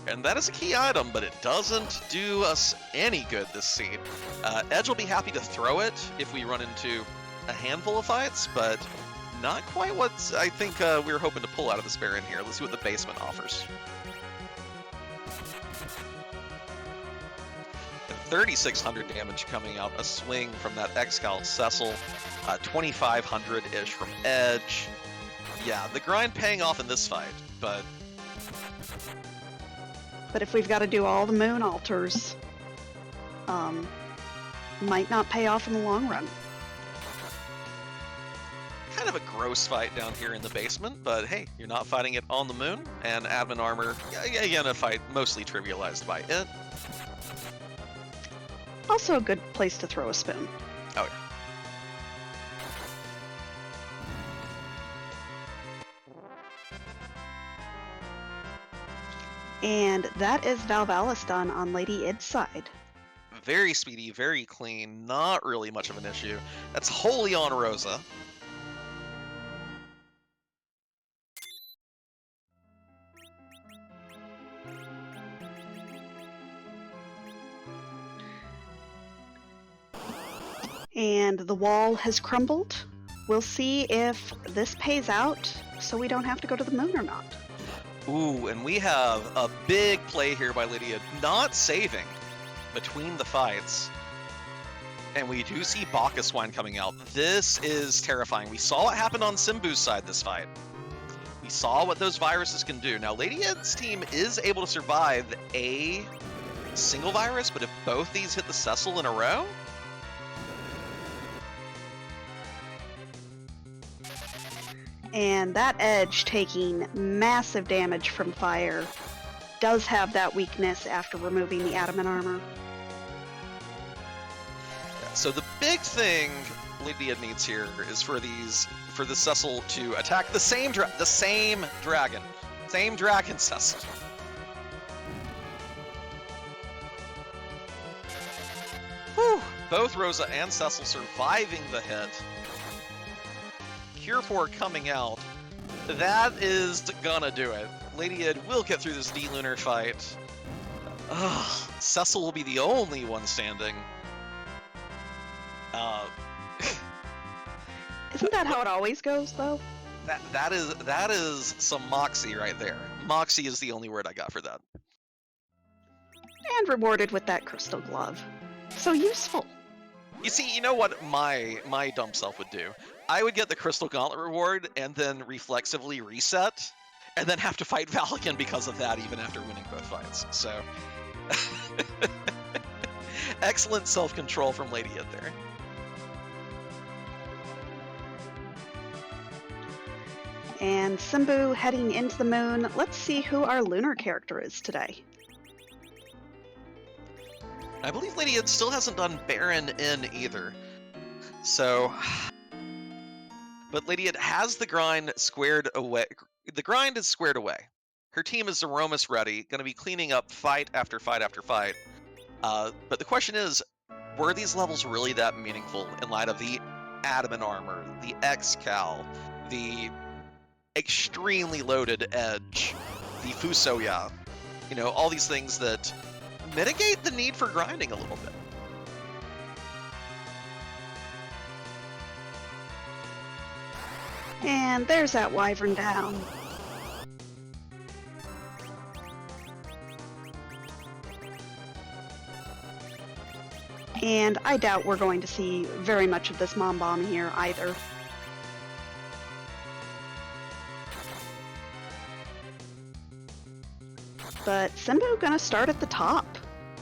And that is a key item, but it doesn't do us any good this seed. Edge will be happy to throw it if we run into a handful of fights, but not quite what I think we were hoping to pull out of this Baron here. Let's see what the basement offers. 3,600 damage coming out, a swing from that Excal Cecil, 2,500-ish from Edge. Yeah, the grind paying off in this fight, but if we've got to do all the moon altars, might not pay off in the long run. Kind of a gross fight down here in the basement, but hey, you're not fighting it on the moon, and admin armor, again, a fight mostly trivialized by it. Also a good place to throw a spoon. Oh yeah. And that is Valvalis done on LadyId's side. Very speedy, very clean, not really much of an issue. That's wholly on Rosa. And the wall has crumbled. We'll see if this pays out so we don't have to go to the moon or not. Ooh, and we have a big play here by LadyId, not saving between the fights. And we do see Baka Swine coming out. This is terrifying. We saw what happened on Simbu's side this fight. We saw what those viruses can do. Now, LadyId's team is able to survive a single virus, but if both these hit the Cecil in a row, and that Edge taking massive damage from fire does have that weakness after removing the adamant armor. So the big thing LadyId needs here is for the Cecil to attack the same dragon, same dragon Cecil. Whew. Both Rosa and Cecil surviving the hit. Cure 4 coming out. That is gonna do it. LadyId will get through this D-Lunar fight. Ugh, Cecil will be the only one standing. Isn't that how it always goes, though? That is some moxie right there. Moxie is the only word I got for that. And rewarded with that crystal glove. So useful. You see, you know what my dumb self would do? I would get the Crystal Gauntlet reward and then reflexively reset, and then have to fight Val again because of that, even after winning both fights. So, excellent self-control from LadyId there. And Simbu heading into the moon. Let's see who our Lunar character is today. I believe LadyId still hasn't done Baron in either. So, but LadyId has the grind squared away. The grind is squared away. Her team is Zeromus ready, going to be cleaning up fight after fight after fight. But the question is, were these levels really that meaningful in light of the Adamant armor, the X-Cal, the extremely loaded edge, the Fusoya? You know, all these things that mitigate the need for grinding a little bit. And there's that wyvern down. And I doubt we're going to see very much of this Mom Bomb here either. But Simbu gonna start at the top.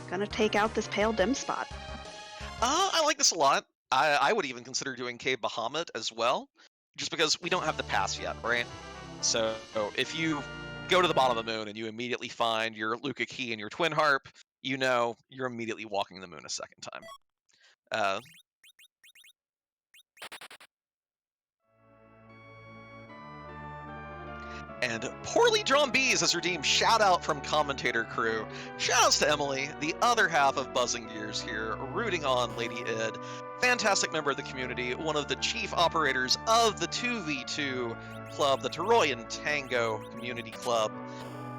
Gonna take out this pale dim spot. I like this a lot. I would even consider doing Cave Bahamut as well, just because we don't have the pass yet, right? So if you go to the bottom of the moon and you immediately find your Luca Key and your Twin Harp, you know you're immediately walking the moon a second time. And Poorly Drawn Bees has redeemed shout out from commentator crew. Shoutouts to Emily, the other half of Buzzing Gears here, rooting on LadyId. Fantastic member of the community, one of the chief operators of the 2v2 club, the Teroyan Tango Community Club.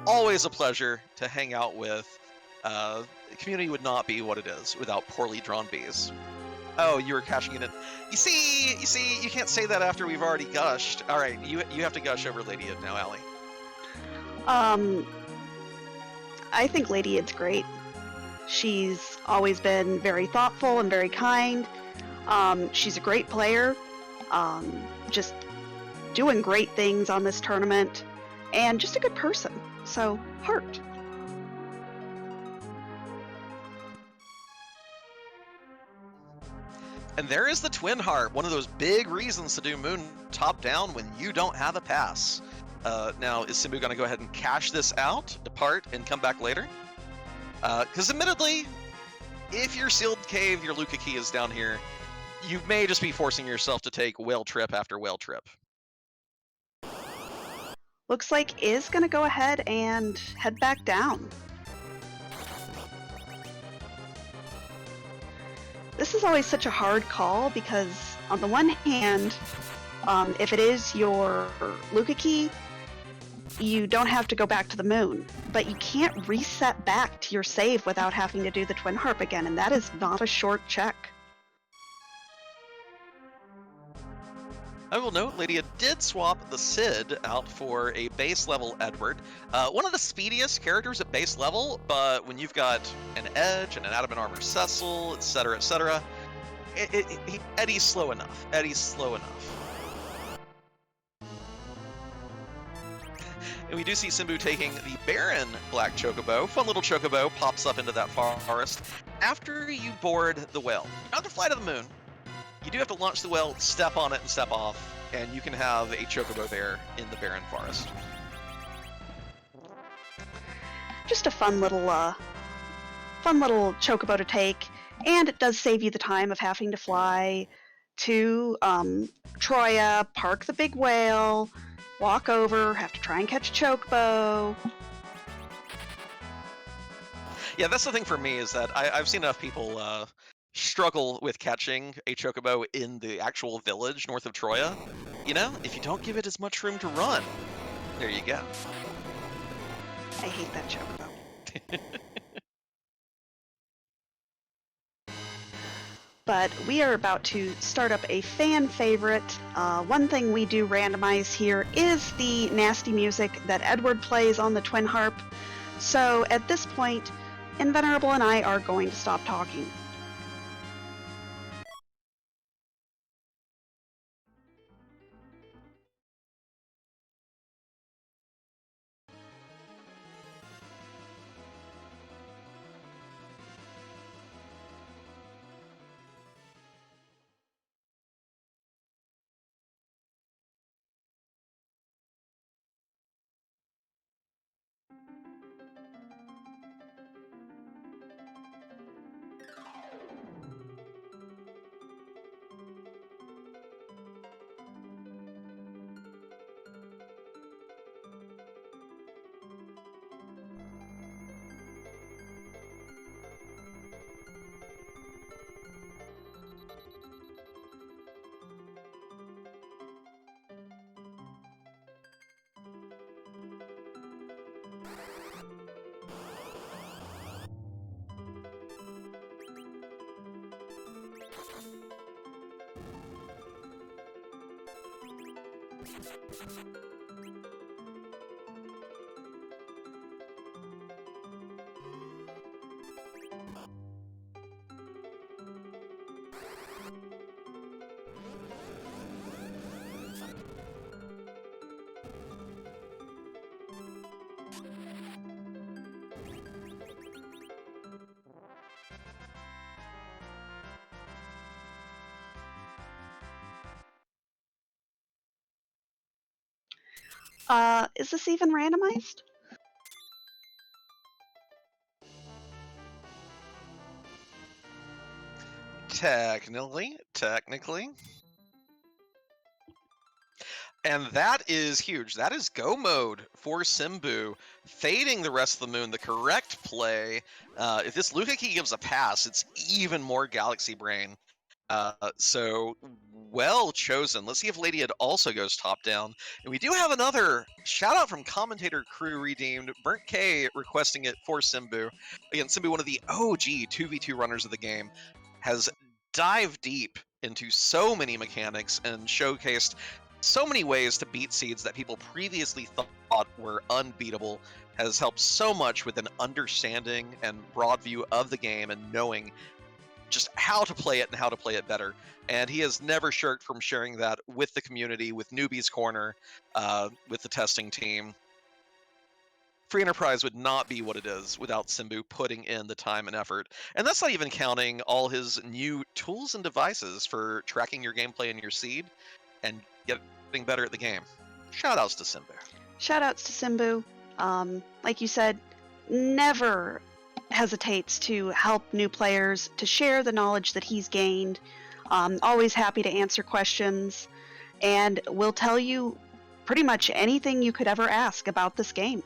Always a pleasure to hang out with. The community would not be what it is without Poorly Drawn Bees. Oh, you were cashing it in. You see, you can't say that after we've already gushed. All right, you have to gush over LadyId now, Allie. I think LadyId's great. She's always been very thoughtful and very kind. She's a great player. Just doing great things on this tournament, and just a good person. So, heart. And there is the Twin Harp, one of those big reasons to do Moon top down when you don't have a pass. Now, is Simbu going to go ahead and cash this out, depart, and come back later? Because admittedly, if your Sealed Cave, your Luca Key is down here, you may just be forcing yourself to take whale trip after whale trip. Looks like is going to go ahead and head back down. This is always such a hard call because, on the one hand, if it is your Luca Key, you don't have to go back to the moon, but you can't reset back to your save without having to do the Twin Harp again, and that is not a short check. I will note, LadyId did swap the Cid out for a base level Edward. One of the speediest characters at base level, but when you've got an Edge and an Adamant Armor Cecil, etc., Eddie's slow enough. Eddie's slow enough. And we do see Simbu taking the Baron Black Chocobo. Fun little Chocobo pops up into that forest. After you board the whale, you don't have to fly to the moon. You do have to launch the whale, step on it, and step off, and you can have a Chocobo there in the Barren Forest. Just a fun little Chocobo to take, and it does save you the time of having to fly to Troya, park the big whale, walk over, have to try and catch a Chocobo. Yeah, that's the thing for me is that I've seen enough people struggle with catching a Chocobo in the actual village north of Troya. You know, if you don't give it as much room to run, there you go. I hate that Chocobo. But we are about to start up a fan favorite. One thing we do randomize here is the nasty music that Edward plays on the Twin Harp. So at this point, Invenerable and I are going to stop talking. Is this even randomized? Technically. And that is huge. That is go mode for Simbu, fading the rest of the moon, the correct play. If this Lukaki gives a pass, it's even more Galaxy Brain. So well chosen. Let's see if LadyId also goes top down. And we do have another shout out from commentator crew redeemed. Burnt K requesting it for Simbu. Again, Simbu, one of the OG 2v2 runners of the game, has dived deep into so many mechanics and showcased so many ways to beat seeds that people previously thought were unbeatable. Has helped so much with an understanding and broad view of the game and knowing just how to play it and how to play it better. And he has never shirked from sharing that with the community, with Newbies Corner, with the testing team. Free Enterprise would not be what it is without Simbu putting in the time and effort. And that's not even counting all his new tools and devices for tracking your gameplay and your seed and getting better at the game. Shoutouts to Simbu. Shoutouts to Simbu. Like you said, never hesitates to help new players, to share the knowledge that he's gained. Always happy to answer questions, and will tell you pretty much anything you could ever ask about this game.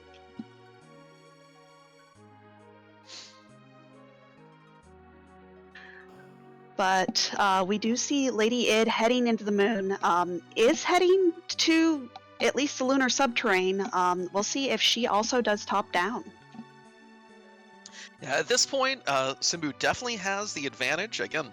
But we do see LadyId heading into the moon, is heading to at least the lunar subterrane. We'll see if she also does top down. Yeah, at this point, Simbu definitely has the advantage. Again,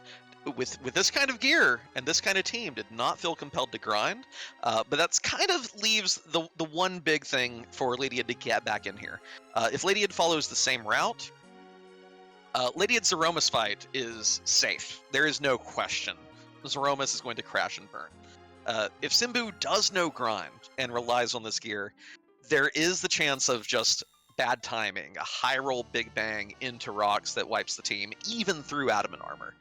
with this kind of gear and this kind of team, did not feel compelled to grind. But that's kind of leaves the one big thing for LadyId to get back in here. If LadyId follows the same route, LadyId's Zeromus fight is safe. There is no question. Zeromus is going to crash and burn. If Simbu does no grind and relies on this gear, there is the chance of just bad timing, a high roll big bang into rocks that wipes the team, even through adamant armor.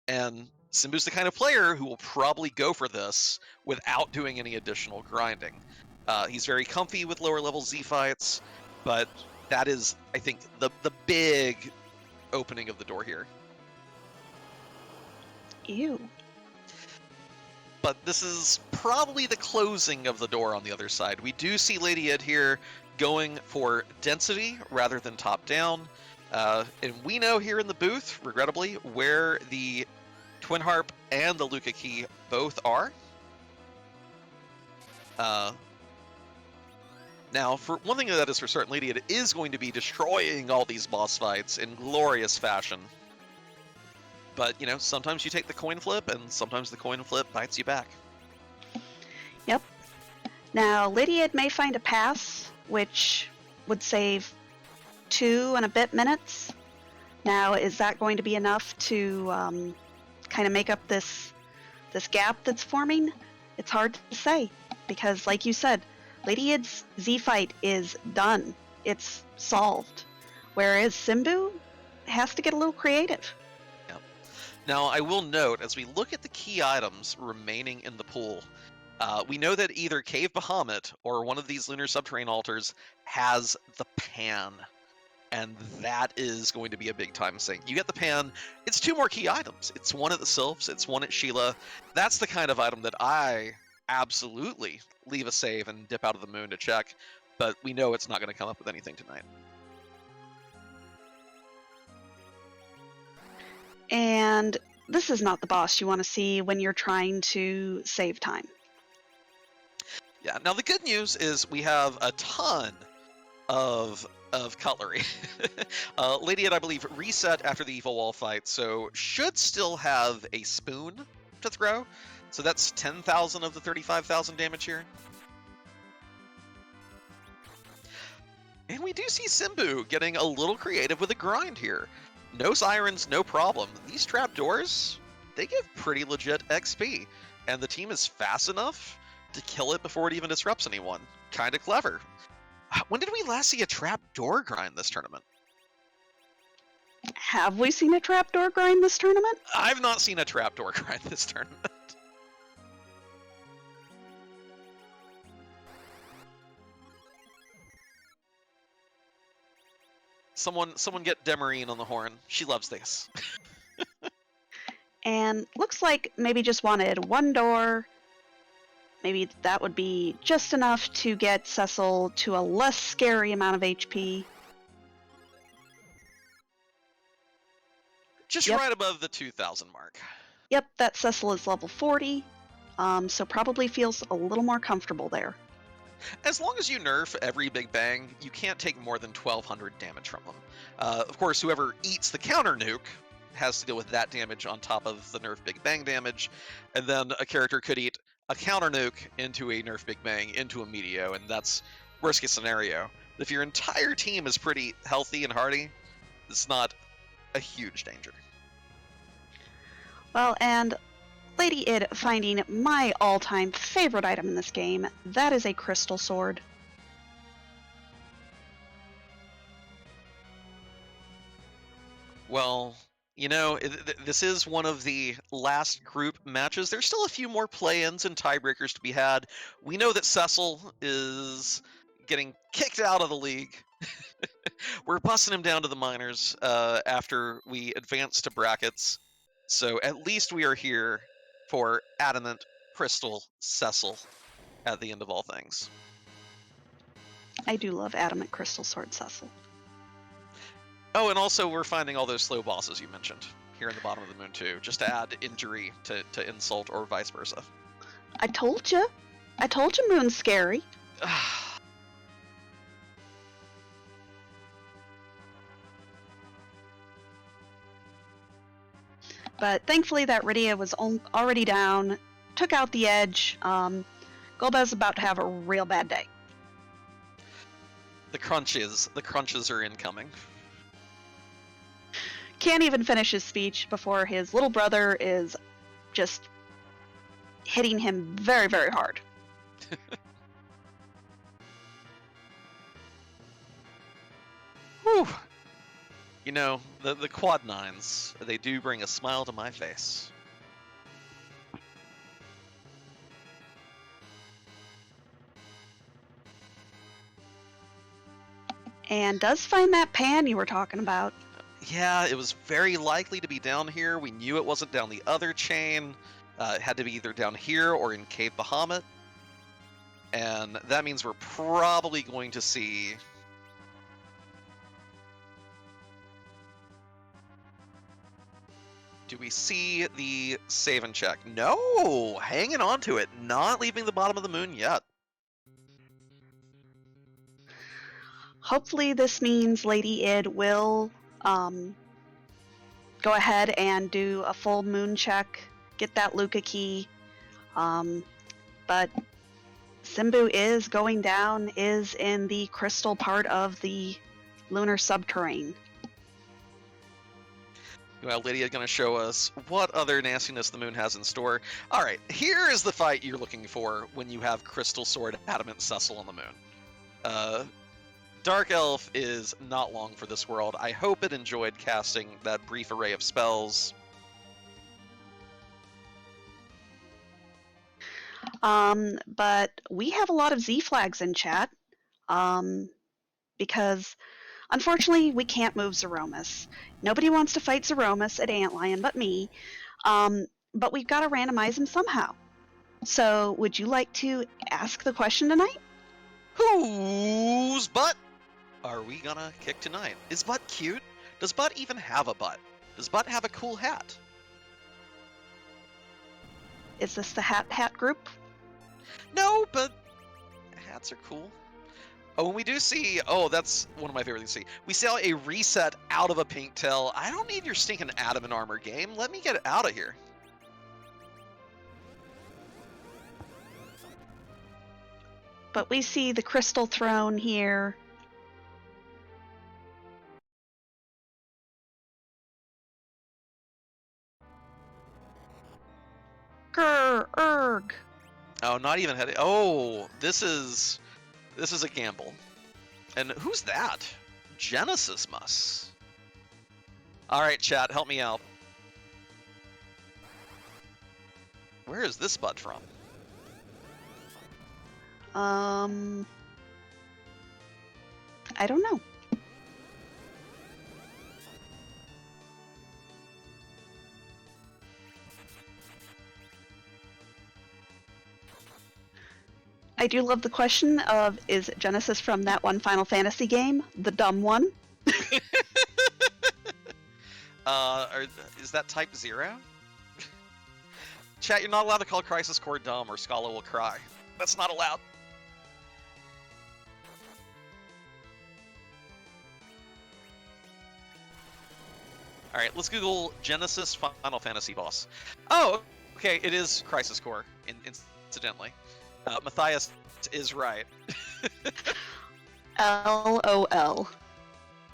And Simbu's the kind of player who will probably go for this without doing any additional grinding. He's very comfy with lower level Z fights, but that is, I think, the big opening of the door here. Ew. But this is probably the closing of the door on the other side. We do see LadyId here going for density rather than top down. And we know here in the booth, regrettably, where the Twin Harp and the Lukaki both are. Now, for one thing that is for certain, LadyId is going to be destroying all these boss fights in glorious fashion. But, you know, sometimes you take the coin flip, and sometimes the coin flip bites you back. Yep. Now, LadyId may find a pass, which would save 2 and a bit minutes. Now, is that going to be enough to kind of make up this gap that's forming? It's hard to say, because, like you said, LadyId's Z-fight is done. It's solved. Whereas Simbu has to get a little creative. Now, I will note, as we look at the key items remaining in the pool, we know that either Cave Bahamut or one of these lunar subterranean altars has the pan. And that is going to be a big time sink. You get the pan, it's 2 more key items. It's one at the Sylphs, it's one at Sheila. That's the kind of item that I absolutely leave a save and dip out of the moon to check. But we know it's not going to come up with anything tonight. And this is not the boss you want to see when you're trying to save time. Yeah, now the good news is we have a ton of cutlery. LadyId, I believe, reset after the Evil Wall fight, so should still have a spoon to throw. So that's 10,000 of the 35,000 damage here. And we do see Simbu getting a little creative with a grind here. No sirens, no problem. These trapdoors, they give pretty legit XP. And the team is fast enough to kill it before it even disrupts anyone. Kinda clever. When did we last see a trapdoor grind this tournament? Have we seen a trapdoor grind this tournament? I've not seen a trapdoor grind this tournament. Someone get Demarine on the horn. She loves this. And looks like maybe just wanted one door. Maybe that would be just enough to get Cecil to a less scary amount of HP. Just right above the 2,000 mark. Yep, that Cecil is level 40, so probably feels a little more comfortable there. As long as you nerf every Big Bang, you can't take more than 1,200 damage from them. Of course, whoever eats the counter nuke has to deal with that damage on top of the nerf Big Bang damage, and then a character could eat a counter nuke into a nerf Big Bang into a Meteo, and that's worst case scenario. If your entire team is pretty healthy and hardy, it's not a huge danger. Well, and LadyId finding my all-time favorite item in this game, that is a crystal sword. Well, you know, this is one of the last group matches. There's still a few more play-ins and tiebreakers to be had. We know that Cecil is getting kicked out of the league. We're busting him down to the minors after we advance to brackets. So at least we are here for Adamant, Crystal, Cecil at the end of all things. I do love Adamant Crystal Sword Cecil. Oh, and also we're finding all those slow bosses you mentioned here in the bottom of the moon too, just to add injury to insult or vice versa. I told you Moon's scary. But thankfully that Rydia was already down, took out the edge. Golbez's about to have a real bad day. The crunches are incoming. Can't even finish his speech before his little brother is just hitting him very, very hard. Whew. You know, the quad nines, they do bring a smile to my face. And does find that pan you were talking about. Yeah, it was very likely to be down here. We knew it wasn't down the other chain. It had to be either down here or in Cave Bahamut. And that means we're probably going to see... Do we see the save and check? No! Hanging on to it. Not leaving the bottom of the moon yet. Hopefully this means LadyId will go ahead and do a full moon check, get that Luca key. But Simbu is going down, is in the crystal part of the lunar subterrane. Well, Lydia's going to show us what other nastiness the moon has in store. Alright, here is the fight you're looking for when you have Crystal Sword Adamant Cecil on the moon. Dark Elf is not long for this world. I hope it enjoyed casting that brief array of spells. But we have a lot of Z flags in chat, because unfortunately we can't move Zeromus. Nobody wants to fight Zeromus at Antlion but me, but we've got to randomize him somehow. So would you like to ask the question tonight? Whose butt are we gonna kick tonight? Is Butt cute? Does Butt even have a butt? Does Butt have a cool hat? Is this the hat group? No, but hats are cool. Oh, and we do see... Oh, that's one of my favorite things to see. We saw a reset out of a pink tail. I don't need your stinking adamant armor game. Let me get out of here. But we see the crystal throne here. Grr, erg. Oh, not even heading. Oh, this is a gamble. And who's that? Genesis must. All right, chat, help me out. Where is this bud from? I don't know. I do love the question of, is Genesis from that one Final Fantasy game? The dumb one? Is that Type 0? Chat, you're not allowed to call Crisis Core dumb or Scala will cry. That's not allowed. Alright, let's Google Genesis Final Fantasy boss. Oh, okay, it is Crisis Core, incidentally. Matthias is right. LOL.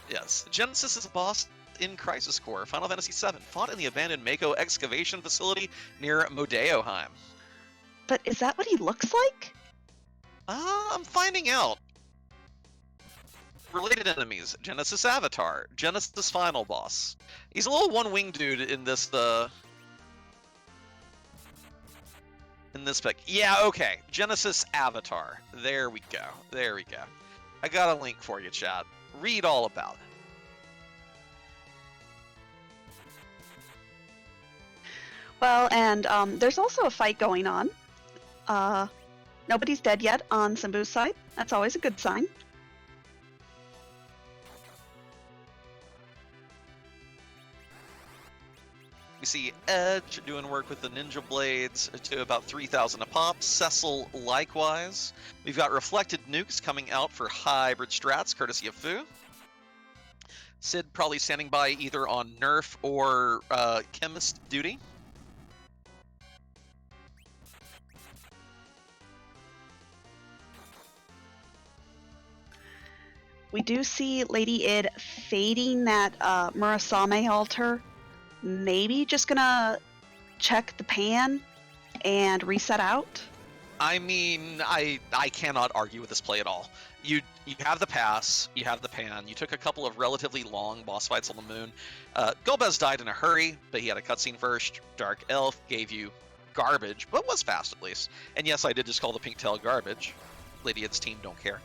Yes, Genesis is a boss in Crisis Core, Final Fantasy VII, fought in the abandoned Mako excavation facility near Modeoheim. But is that what he looks like? I'm finding out. Related enemies: Genesis Avatar, Genesis Final Boss. He's a little one-winged dude in this pic. Yeah, okay. Genesis Avatar. There we go. There we go. I got a link for you, chat. Read all about it. Well, and there's also a fight going on. Nobody's dead yet on Simbu's side. That's always a good sign. We see Edge doing work with the Ninja Blades to about 3,000 a pop. Cecil likewise. We've got Reflected Nukes coming out for hybrid strats, courtesy of Fu. Sid probably standing by either on Nerf or Chemist duty. We do see LadyId fading that Murasame altar. Maybe just gonna check the pan and reset out. I mean, I cannot argue with this play at all. You have the pass, you have the pan, you took a couple of relatively long boss fights on the moon. Golbez died in a hurry, but he had a cutscene first. Dark Elf gave you garbage, but was fast at least. And yes, I did just call the pink tail garbage. LadyId's team don't care.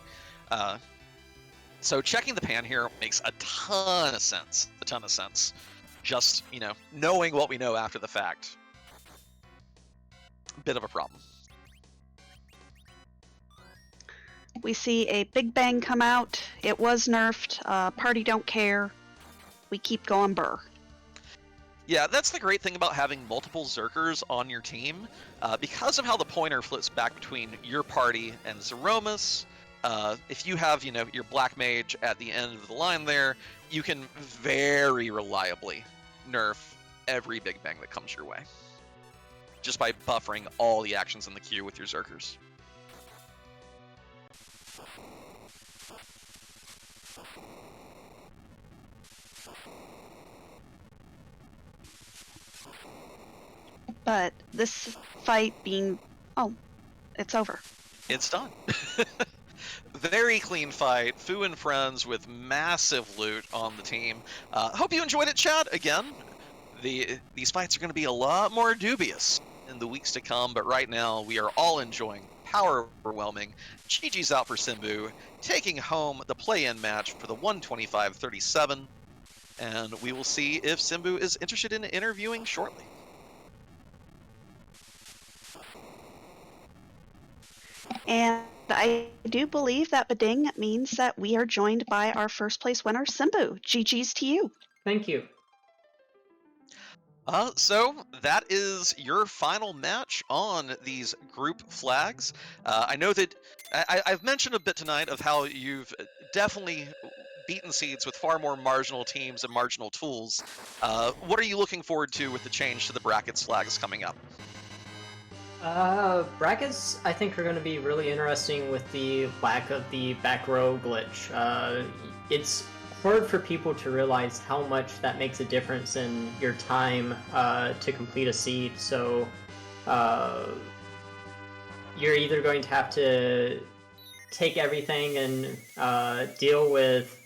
So checking the pan here makes a ton of sense. A ton of sense. Just, knowing what we know after the fact. Bit of a problem. We see a Big Bang come out. It was nerfed. Party don't care. We keep going burr. Yeah, that's the great thing about having multiple Zerkers on your team. Because of how the pointer flips back between your party and Zeromus, if you have, your Black Mage at the end of the line there, you can very reliably nerf every Big Bang that comes your way. Just by buffering all the actions in the queue with your Zerkers. But this fight being... Oh, it's over. It's done. Very clean fight. Fu and friends with massive loot on the team. Hope you enjoyed it, chat. Again, these fights are going to be a lot more dubious in the weeks to come, but right now we are all enjoying power overwhelming. GG's out for Simbu, taking home the play-in match for the 125-37, and we will see if Simbu is interested in interviewing shortly. And I do believe that Bading means that we are joined by our first place winner, Simbu. GG's to you. Thank you. So that is your final match on these group flags. I know that I've mentioned a bit tonight of how you've definitely beaten seeds with far more marginal teams and marginal tools. What are you looking forward to with the change to the brackets flags coming up? Brackets, I think, are going to be really interesting with the lack of the back row glitch. It's hard for people to realize how much that makes a difference in your time to complete a seed. So you're either going to have to take everything and deal with,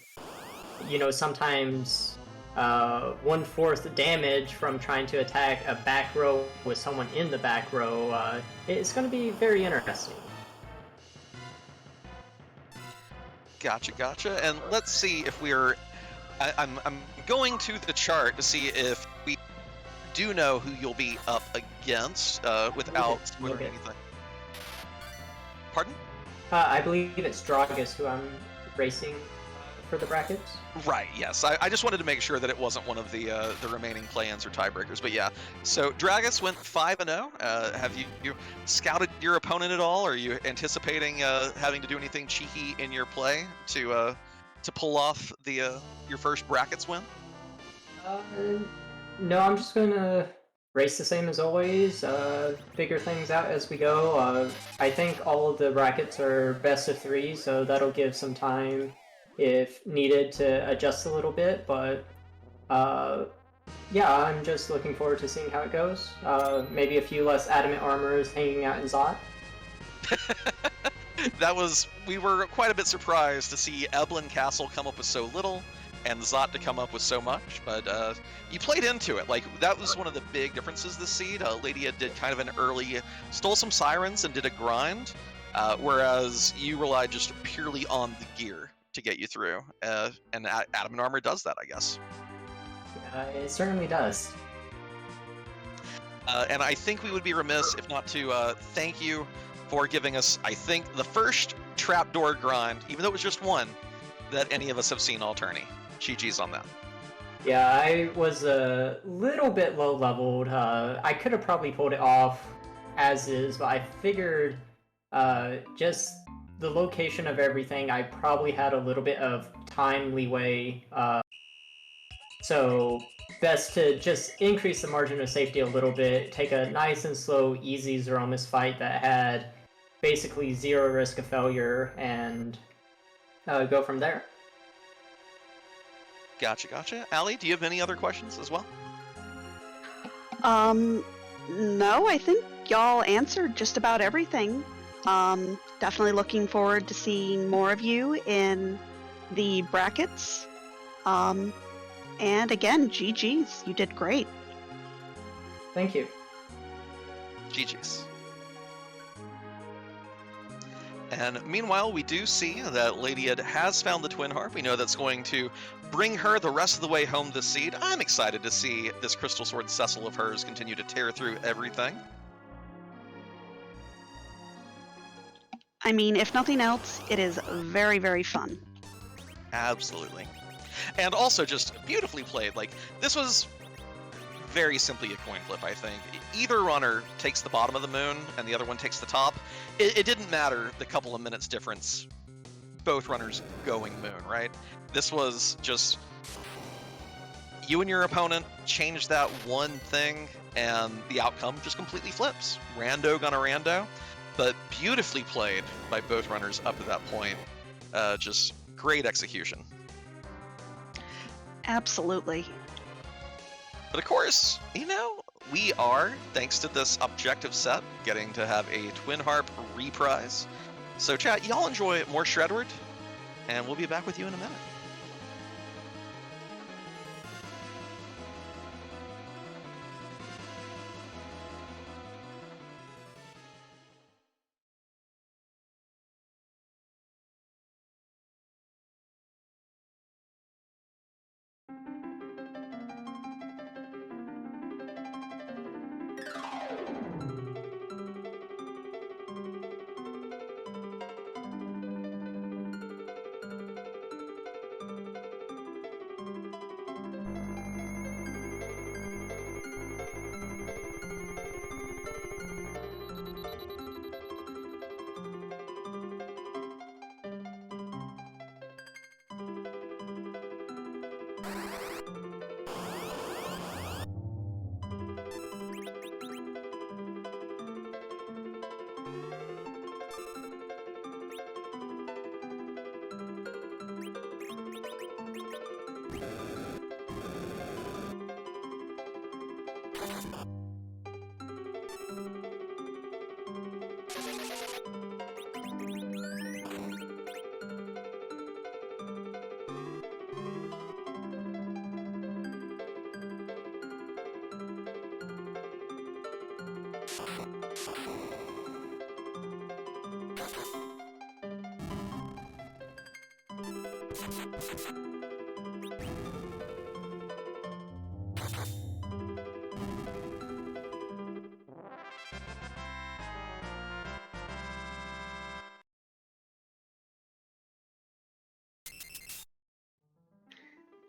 sometimes 1/4 damage from trying to attack a back row with someone in the back row. It's going to be very interesting. Gotcha. And let's see if we're. I'm going to the chart to see if we do know who you'll be up against without spoiling anything. Pardon? I believe it's Dragus who I'm racing for the brackets. Right, yes. I just wanted to make sure that it wasn't one of the remaining play-ins or tiebreakers. But yeah, so Dragus went 5-0. Have you scouted your opponent at all? Are you anticipating having to do anything cheeky in your play to pull off your first brackets win? No, I'm just gonna race the same as always, figure things out as we go. I think all of the brackets are best of 3, so that'll give some time if needed to adjust a little bit, but yeah, I'm just looking forward to seeing how it goes. Maybe a few less adamant armors hanging out in Zot. We were quite a bit surprised to see Eblin Castle come up with so little and Zot to come up with so much, but you played into it. Like, that was one of the big differences this seed. LadyId did kind of an early, stole some sirens and did a grind, whereas you relied just purely on the gear to get you through, and Adamant Armor does that, I guess. It certainly does. And I think we would be remiss if not to thank you for giving us, I think, the first trapdoor grind, even though it was just one, that any of us have seen all tourney. GG's on that. Yeah, I was a little bit low leveled. I could have probably pulled it off as is, but I figured just the location of everything, I probably had a little bit of time leeway. So best to just increase the margin of safety a little bit, take a nice and slow, easy Zeromus fight that had basically 0 risk of failure, and go from there. Gotcha. Allie, do you have any other questions as well? No, I think y'all answered just about everything. Definitely looking forward to seeing more of you in the brackets. And again, GG's. You did great. Thank you. GG's. And meanwhile, we do see that LadyId has found the Twin Harp. We know that's going to bring her the rest of the way home this seed. I'm excited to see this Crystal Sword Cecil of hers continue to tear through everything. I mean, if nothing else, it is very, very fun. Absolutely. And also just beautifully played. Like, this was very simply a coin flip, I think. Either runner takes the bottom of the moon and the other one takes the top. It didn't matter the couple of minutes difference, both runners going moon, right? This was just you and your opponent change that one thing and the outcome just completely flips. Rando gonna rando, but beautifully played by both runners up to that point. Just great execution. Absolutely. But of course, we are, thanks to this objective set, getting to have a Twin Harp reprise. So chat, y'all enjoy more Shredward, and we'll be back with you in a minute.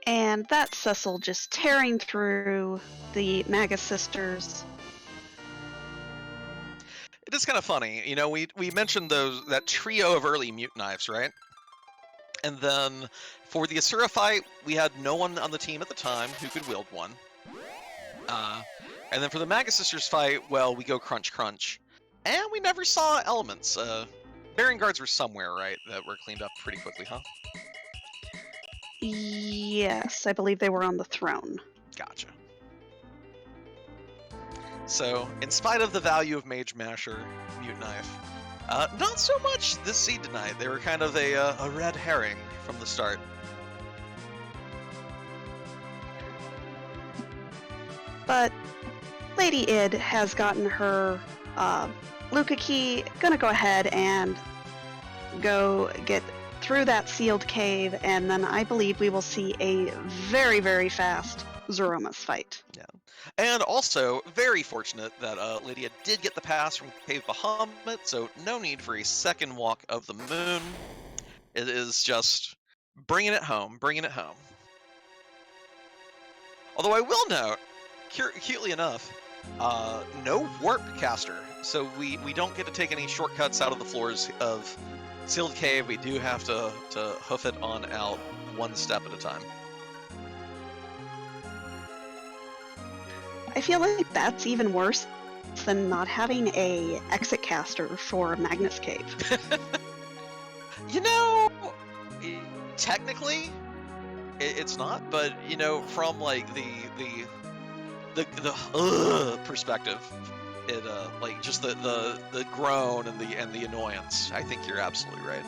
And that's Cecil just tearing through the Magus sisters. It is kind of funny, you know. We mentioned that trio of early mute knives, right? And then for the Asura fight, we had no one on the team at the time who could wield one. And then for the Magus sisters fight, well, we go crunch crunch, and we never saw elements. Bearing guards were somewhere, right? That were cleaned up pretty quickly, huh? Yes, I believe they were on the throne. Gotcha. So, in spite of the value of Mage Masher, Mute Knife, not so much this seed tonight. They were kind of a red herring from the start. But LadyId has gotten her Luca key. Gonna go ahead and go get through that sealed cave, and then I believe we will see a very, very fast Zeromus fight. Yeah. And also, very fortunate that Lydia did get the pass from Cave Bahamut, so no need for a second walk of the moon. It is just bringing it home, bringing it home. Although I will note, cutely enough, no warp caster, so we don't get to take any shortcuts out of the floors of Sealed Cave. We do have to hoof it on out one step at a time. I feel like that's even worse than not having a exit caster for Magnus Cave. You know, technically, it's not, but you know, from like the perspective, it like just the groan and the annoyance. I think you're absolutely right.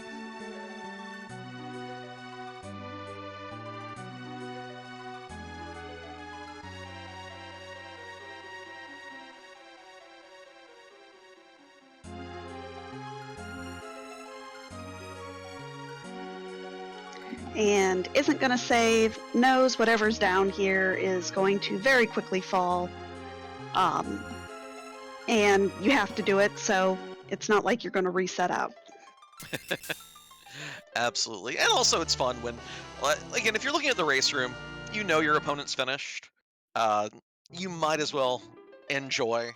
And isn't going to save, knows whatever's down here is going to very quickly fall. And you have to do it, so it's not like you're going to reset out. Absolutely. And also it's fun when, again, if you're looking at the race room, you know your opponent's finished. You might as well enjoy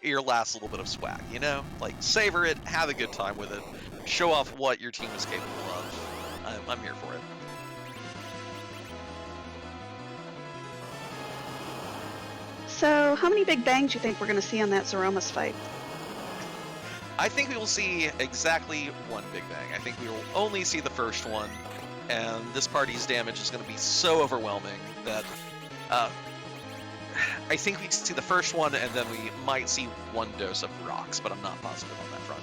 your last little bit of swag, you know? Like, savor it, have a good time with it, show off what your team is capable of. I'm here for it. So, how many big bangs do you think we're going to see on that Zeromus fight? I think we will see exactly one big bang. I think we will only see the first one, and this party's damage is going to be so overwhelming that I think we see the first one, and then we might see one dose of rocks, but I'm not positive on that front.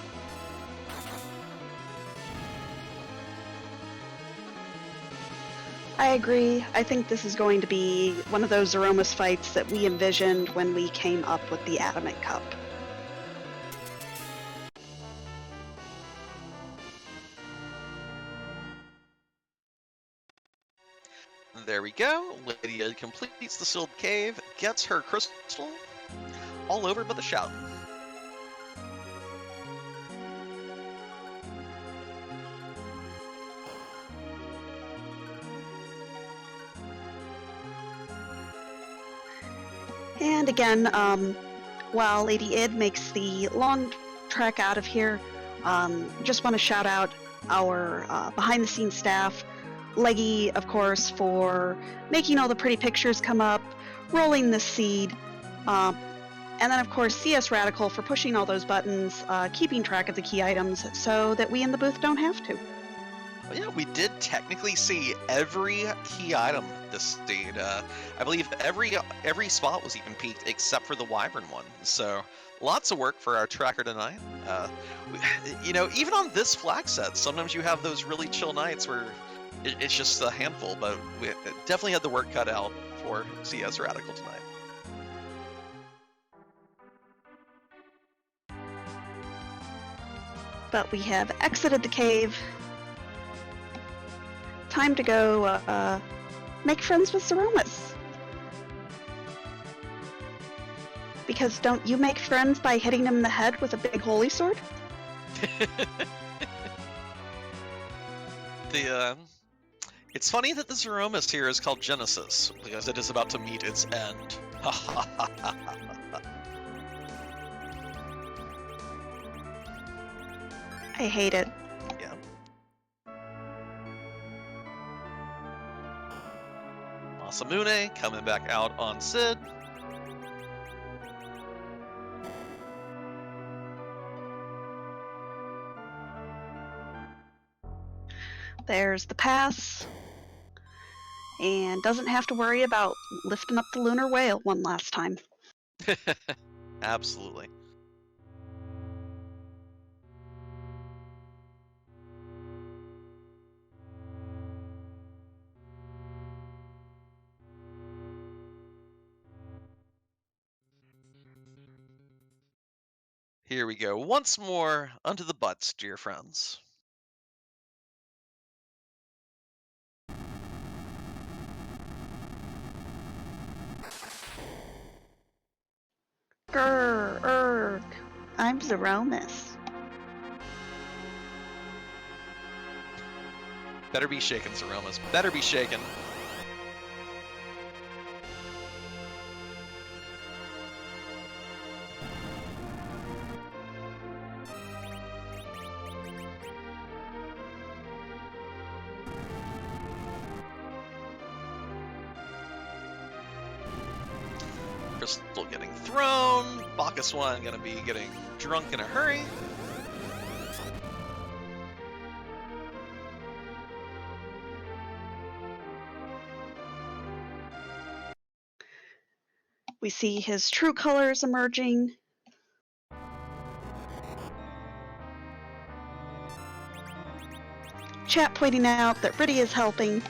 I agree. I think this is going to be one of those Zeromus fights that we envisioned when we came up with the Adamant Cup. There we go. Lydia completes the sealed cave, gets her crystal, all over but the shout. And again, while LadyId makes the long trek out of here, just want to shout out our behind-the-scenes staff. Leggy, of course, for making all the pretty pictures come up, rolling the seed, and then, of course, CS Radical for pushing all those buttons, keeping track of the key items so that we in the booth don't have to. Well, yeah, we did technically see every key item this seed. I believe every spot was even peaked except for the Wyvern one. So lots of work for our tracker tonight. You know, even on this flag set, sometimes you have those really chill nights where it's just a handful, but we definitely had the work cut out for CS Radical tonight. But we have exited the cave. Time to go make friends with Zeromus. Because don't you make friends by hitting him in the head with a big holy sword? It's funny that the Zeromus here is called Genesis, because it is about to meet its end. I hate it. Yeah. Masamune coming back out on Sid. There's the pass. And doesn't have to worry about lifting up the lunar whale one last time. Absolutely. Here we go. Once more, unto the butts, dear friends. Grr, erg. I'm Zeromus. Better be shaken, Zeromus. Better be shaken. Crystal getting thrown. Bacchus one gonna be getting drunk in a hurry. We see his true colors emerging. Chat pointing out that Riddy is helping.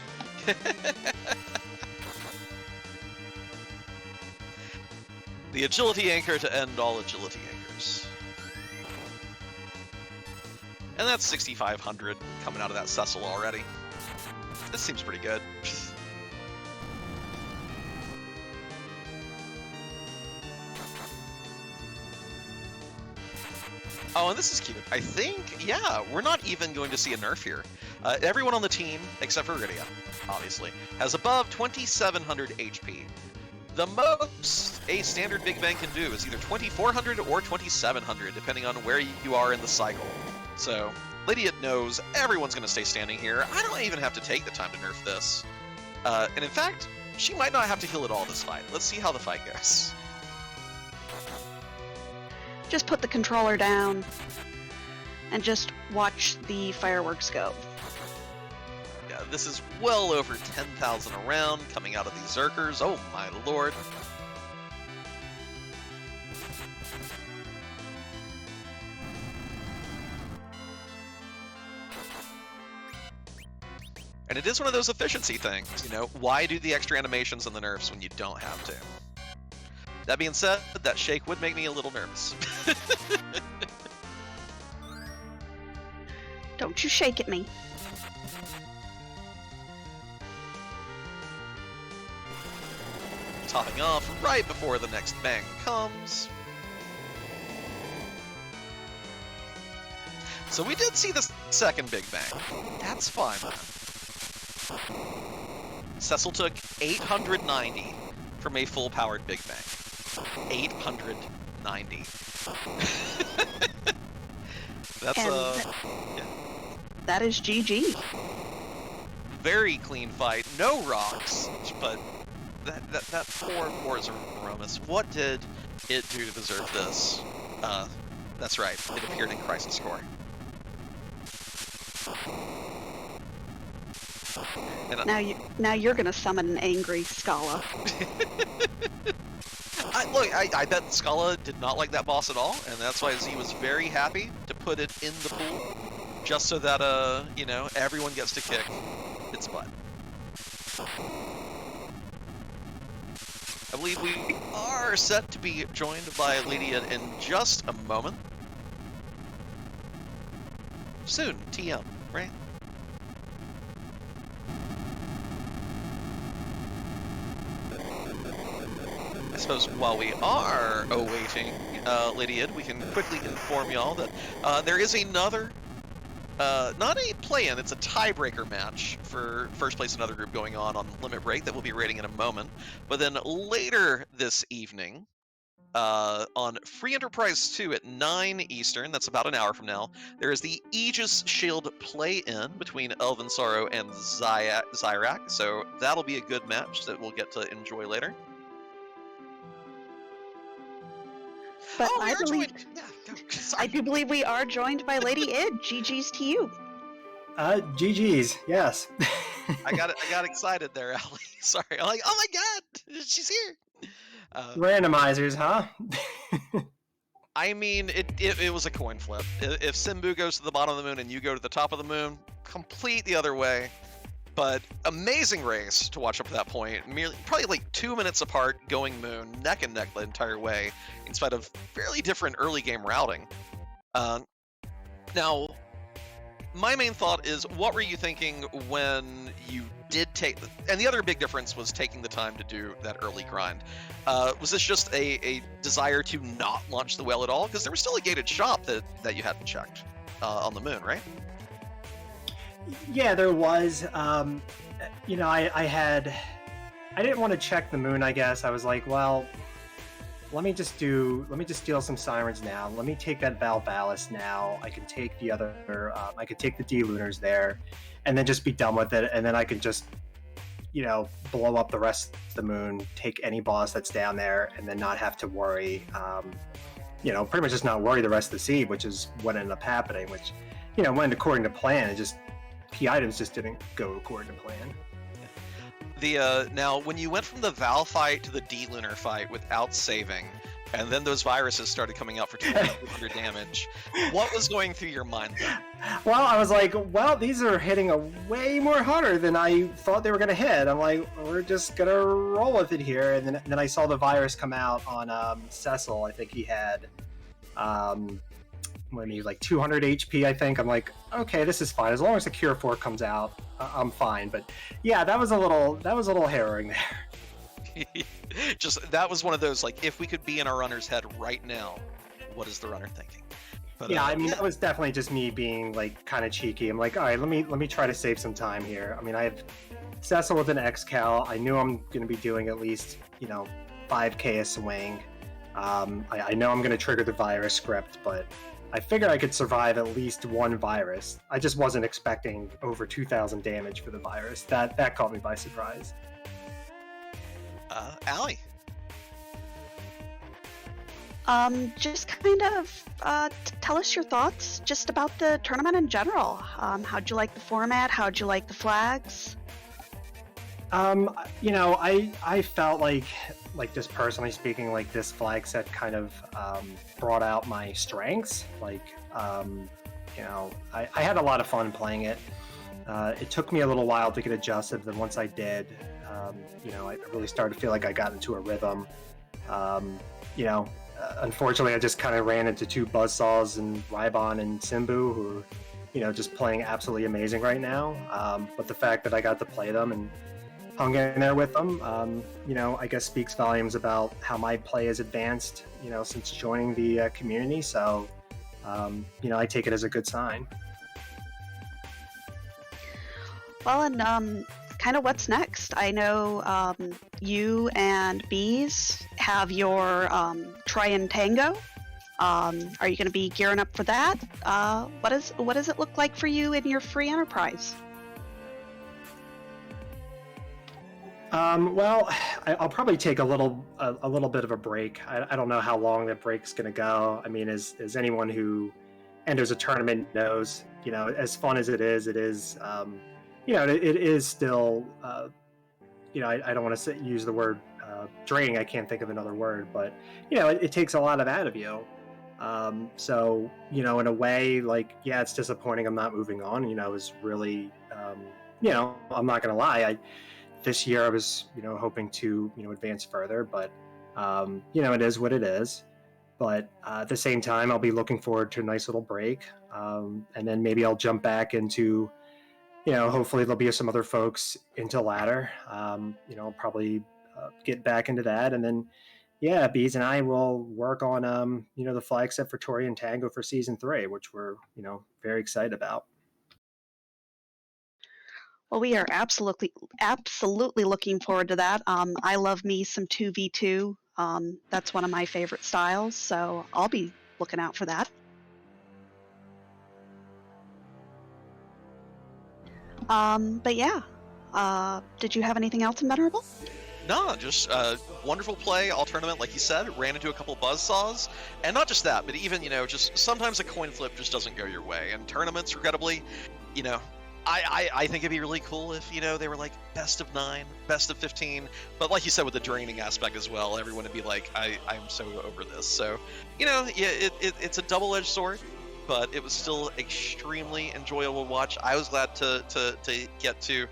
The agility anchor to end all agility anchors. And that's 6,500 coming out of that Cecil already. This seems pretty good. Oh, and this is cute. I think, yeah, we're not even going to see a nerf here. Everyone on the team, except for Iridia, obviously, has above 2,700 HP. The most a standard Big Bang can do is either 2,400 or 2,700, depending on where you are in the cycle. So, LadyId knows everyone's going to stay standing here. I don't even have to take the time to nerf this. And in fact, she might not have to heal at all this fight. Let's see how the fight goes. Just put the controller down and just watch the fireworks go. Yeah, this is well over 10,000 a round coming out of these Zerkers. Oh my lord. And it is one of those efficiency things, you know, why do the extra animations and the nerfs when you don't have to? That being said, that shake would make me a little nervous. Don't you shake at me. Topping off right before the next bang comes. So we did see the second Big Bang. That's fine. Cecil took 890 from a full-powered Big Bang. 890. That's yeah. That is GG. Very clean fight. No rocks, but that poor Zeromus. What did it do to deserve this? That's right. It appeared in Crisis Core. And now you're gonna summon an angry Scala. I bet Scala did not like that boss at all, and that's why Z was very happy to put it in the pool, just so that you know, everyone gets to kick its butt. I believe we are set to be joined by LadyId in just a moment. soon, TM, right? I suppose while we are awaiting LadyId, we can quickly inform y'all that there is another, not a play-in, it's a tiebreaker match for first place another group going on Limit Break that we'll be rating in a moment. But then later this evening, on Free Enterprise 2 at 9 Eastern, that's about an hour from now, there is the Aegis Shield play-in between Elven Sorrow and Zyrak, so that'll be a good match that we'll get to enjoy later. But Oh, we I are believe, joined! Yeah, go. Sorry. I do believe we are joined by LadyId. GG's to you. GG's, yes. I got excited there, Allie. Sorry. I'm like, oh my god, she's here. Randomizers, huh? I mean, it was a coin flip. If Simbu goes to the bottom of the moon and you go to the top of the moon, complete the other way. But amazing race to watch up to that point. Probably like 2 minutes apart, going moon, neck and neck the entire way, in spite of fairly different early game routing. Now, my main thought is, what were you thinking when you did take... And the other big difference was taking the time to do that early grind. Was this just a desire to not launch the whale at all? Because there was still a gated shop that you hadn't checked on the moon, right? Yeah, there was. You know, I didn't want to check the moon, I guess. I was like, well, let me just steal some sirens now. Let me take that Val Ballast now. I can take the other, I could take the D Lunars there, and then just be done with it. And then I can just, you know, blow up the rest of the moon, take any boss that's down there, and then not have to worry. You know, pretty much just not worry the rest of the seed, which is what ended up happening. Which, you know, went according to plan. It just, the items just didn't go according to plan. Now, when you went from the Val fight to the D-Lunar fight without saving, and then those viruses started coming out for 200 damage, what was going through your mind then? Well, I was like, well, these are hitting a way more harder than I thought they were going to hit. I'm like, we're just going to roll with it here. And then I saw the virus come out on Cecil. I think he had... when he was like 200 HP, I think. I'm like, okay, this is fine. As long as the Cure 4 comes out, I'm fine. But yeah, that was a little harrowing there. Just, that was one of those, like, if we could be in our runner's head right now, what is the runner thinking? But, yeah, I mean, that was definitely just me being like kind of cheeky. I'm like, all right, let me try to save some time here. I mean, I have Cecil with an X-Cal. I knew I'm going to be doing at least, you know, 5k a swing. I know I'm going to trigger the virus script, but I figured I could survive at least one virus. I just wasn't expecting over 2,000 damage for the virus. That caught me by surprise. Allie? Just kind of tell us your thoughts just about the tournament in general. How'd you like the format? How'd you like the flags? You know, I felt like just personally speaking, like this flag set kind of brought out my strengths. Like, you know, I had a lot of fun playing it. It took me a little while to get adjusted, but then once I did, you know, I really started to feel like I got into a rhythm. You know, unfortunately, I just kind of ran into two buzzsaws and Rybon and Simbu, who are, you know, just playing absolutely amazing right now. But the fact that I got to play them and hung in there with them, you know, I guess speaks volumes about how my play has advanced, you know, since joining the community. So, you know, I take it as a good sign. Well, and kind of what's next? I know you and Bees have your Try and Tango. Are you going to be gearing up for that? What does it look like for you in your free enterprise? Well, I'll probably take a little bit of a break. I don't know how long that break's going to go. I mean, as anyone who enters a tournament knows, you know, as fun as it is, you know, it is still, you know, I don't want to use the word draining. I can't think of another word, but, you know, it takes a lot out of you. So, you know, in a way, like, yeah, it's disappointing I'm not moving on. You know, it was really, you know, I'm not going to lie. This year I was, you know, hoping to, you know, advance further, but, you know, it is what it is. But at the same time, I'll be looking forward to a nice little break. And then maybe I'll jump back into, hopefully there'll be some other folks into ladder. Probably get back into that. And then, yeah, Bees and I will work on, the flag set for Tori and Tango for season 3, which we're, very excited about. Well, we are absolutely looking forward to that. I love me some 2v2. That's one of my favorite styles, so I'll be looking out for that. But yeah, did you have anything else in Venerable? No, just wonderful play all tournament, like you said. Ran into a couple buzzsaws, and not just that, but even just sometimes a coin flip just doesn't go your way. And tournaments, regrettably, I think it'd be really cool if they were like best of 9, best of 15. But like you said, with the draining aspect as well, everyone would be like, I'm so over this. So it's a double-edged sword, but it was still extremely enjoyable to watch. I was glad to get to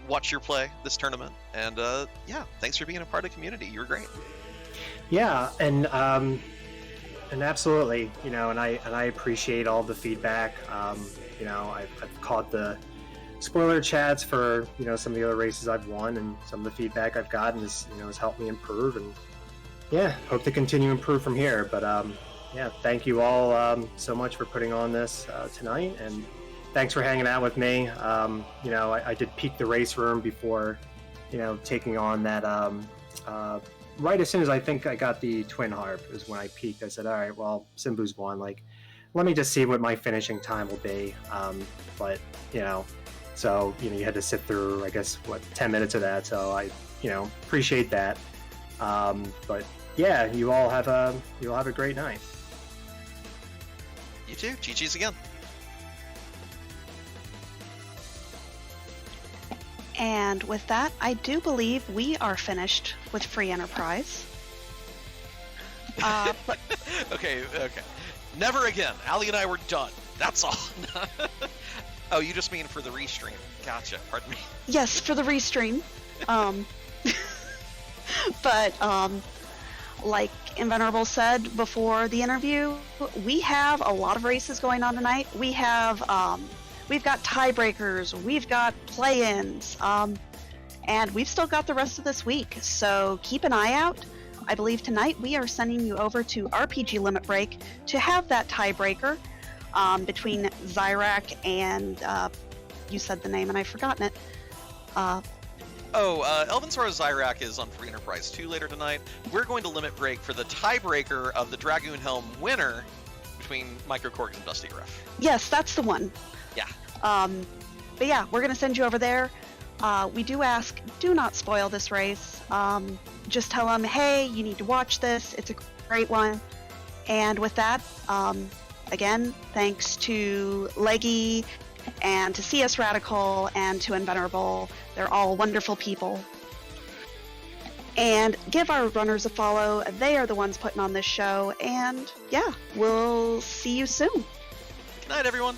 watch your play this tournament, and thanks for being a part of the community. You were great. Yeah, and absolutely, and I appreciate all the feedback. I've caught the spoiler chats for some of the other races I've won, and some of the feedback I've gotten has helped me improve, and hope to continue to improve from here. But thank you all so much for putting on this tonight, and thanks for hanging out with me. I did peek the race room before, taking on that. Right as soon as I think I got the twin harp is when I peeked. I said, all right, well, Simbu's won. Like, let me just see what my finishing time will be. But, so, you had to sit through, I guess, 10 minutes of that. So I, appreciate that. But yeah, you all have a great night. You too. GG's again. And with that, I do believe we are finished with Free Enterprise. But Okay. Never again. Allie and I were done. That's all. Oh, you just mean for the restream. Gotcha. Pardon me. yes, for the restream. But like Invenerable said before the interview, we have a lot of races going on tonight. We've got tiebreakers, we've got play-ins, and we've still got the rest of this week. So keep an eye out. I believe tonight we are sending you over to RPG Limit Break to have that tiebreaker between Zyrak and you said the name and I've forgotten it. Elvin Sora's Zyrak is on Free Enterprise 2 later tonight. We're going to Limit Break for the tiebreaker of the Dragoon Helm winner between Microcorgs and Dusty Griff. Yes, that's the one. Yeah. But yeah, we're going to send you over there. We do ask, do not spoil this race. Just tell them, hey, you need to watch this. It's a great one. And with that, again, thanks to Leggy and to CS Radical and to Invenerable. They're all wonderful people. And give our runners a follow. They are the ones putting on this show. And yeah, we'll see you soon. Good night, everyone.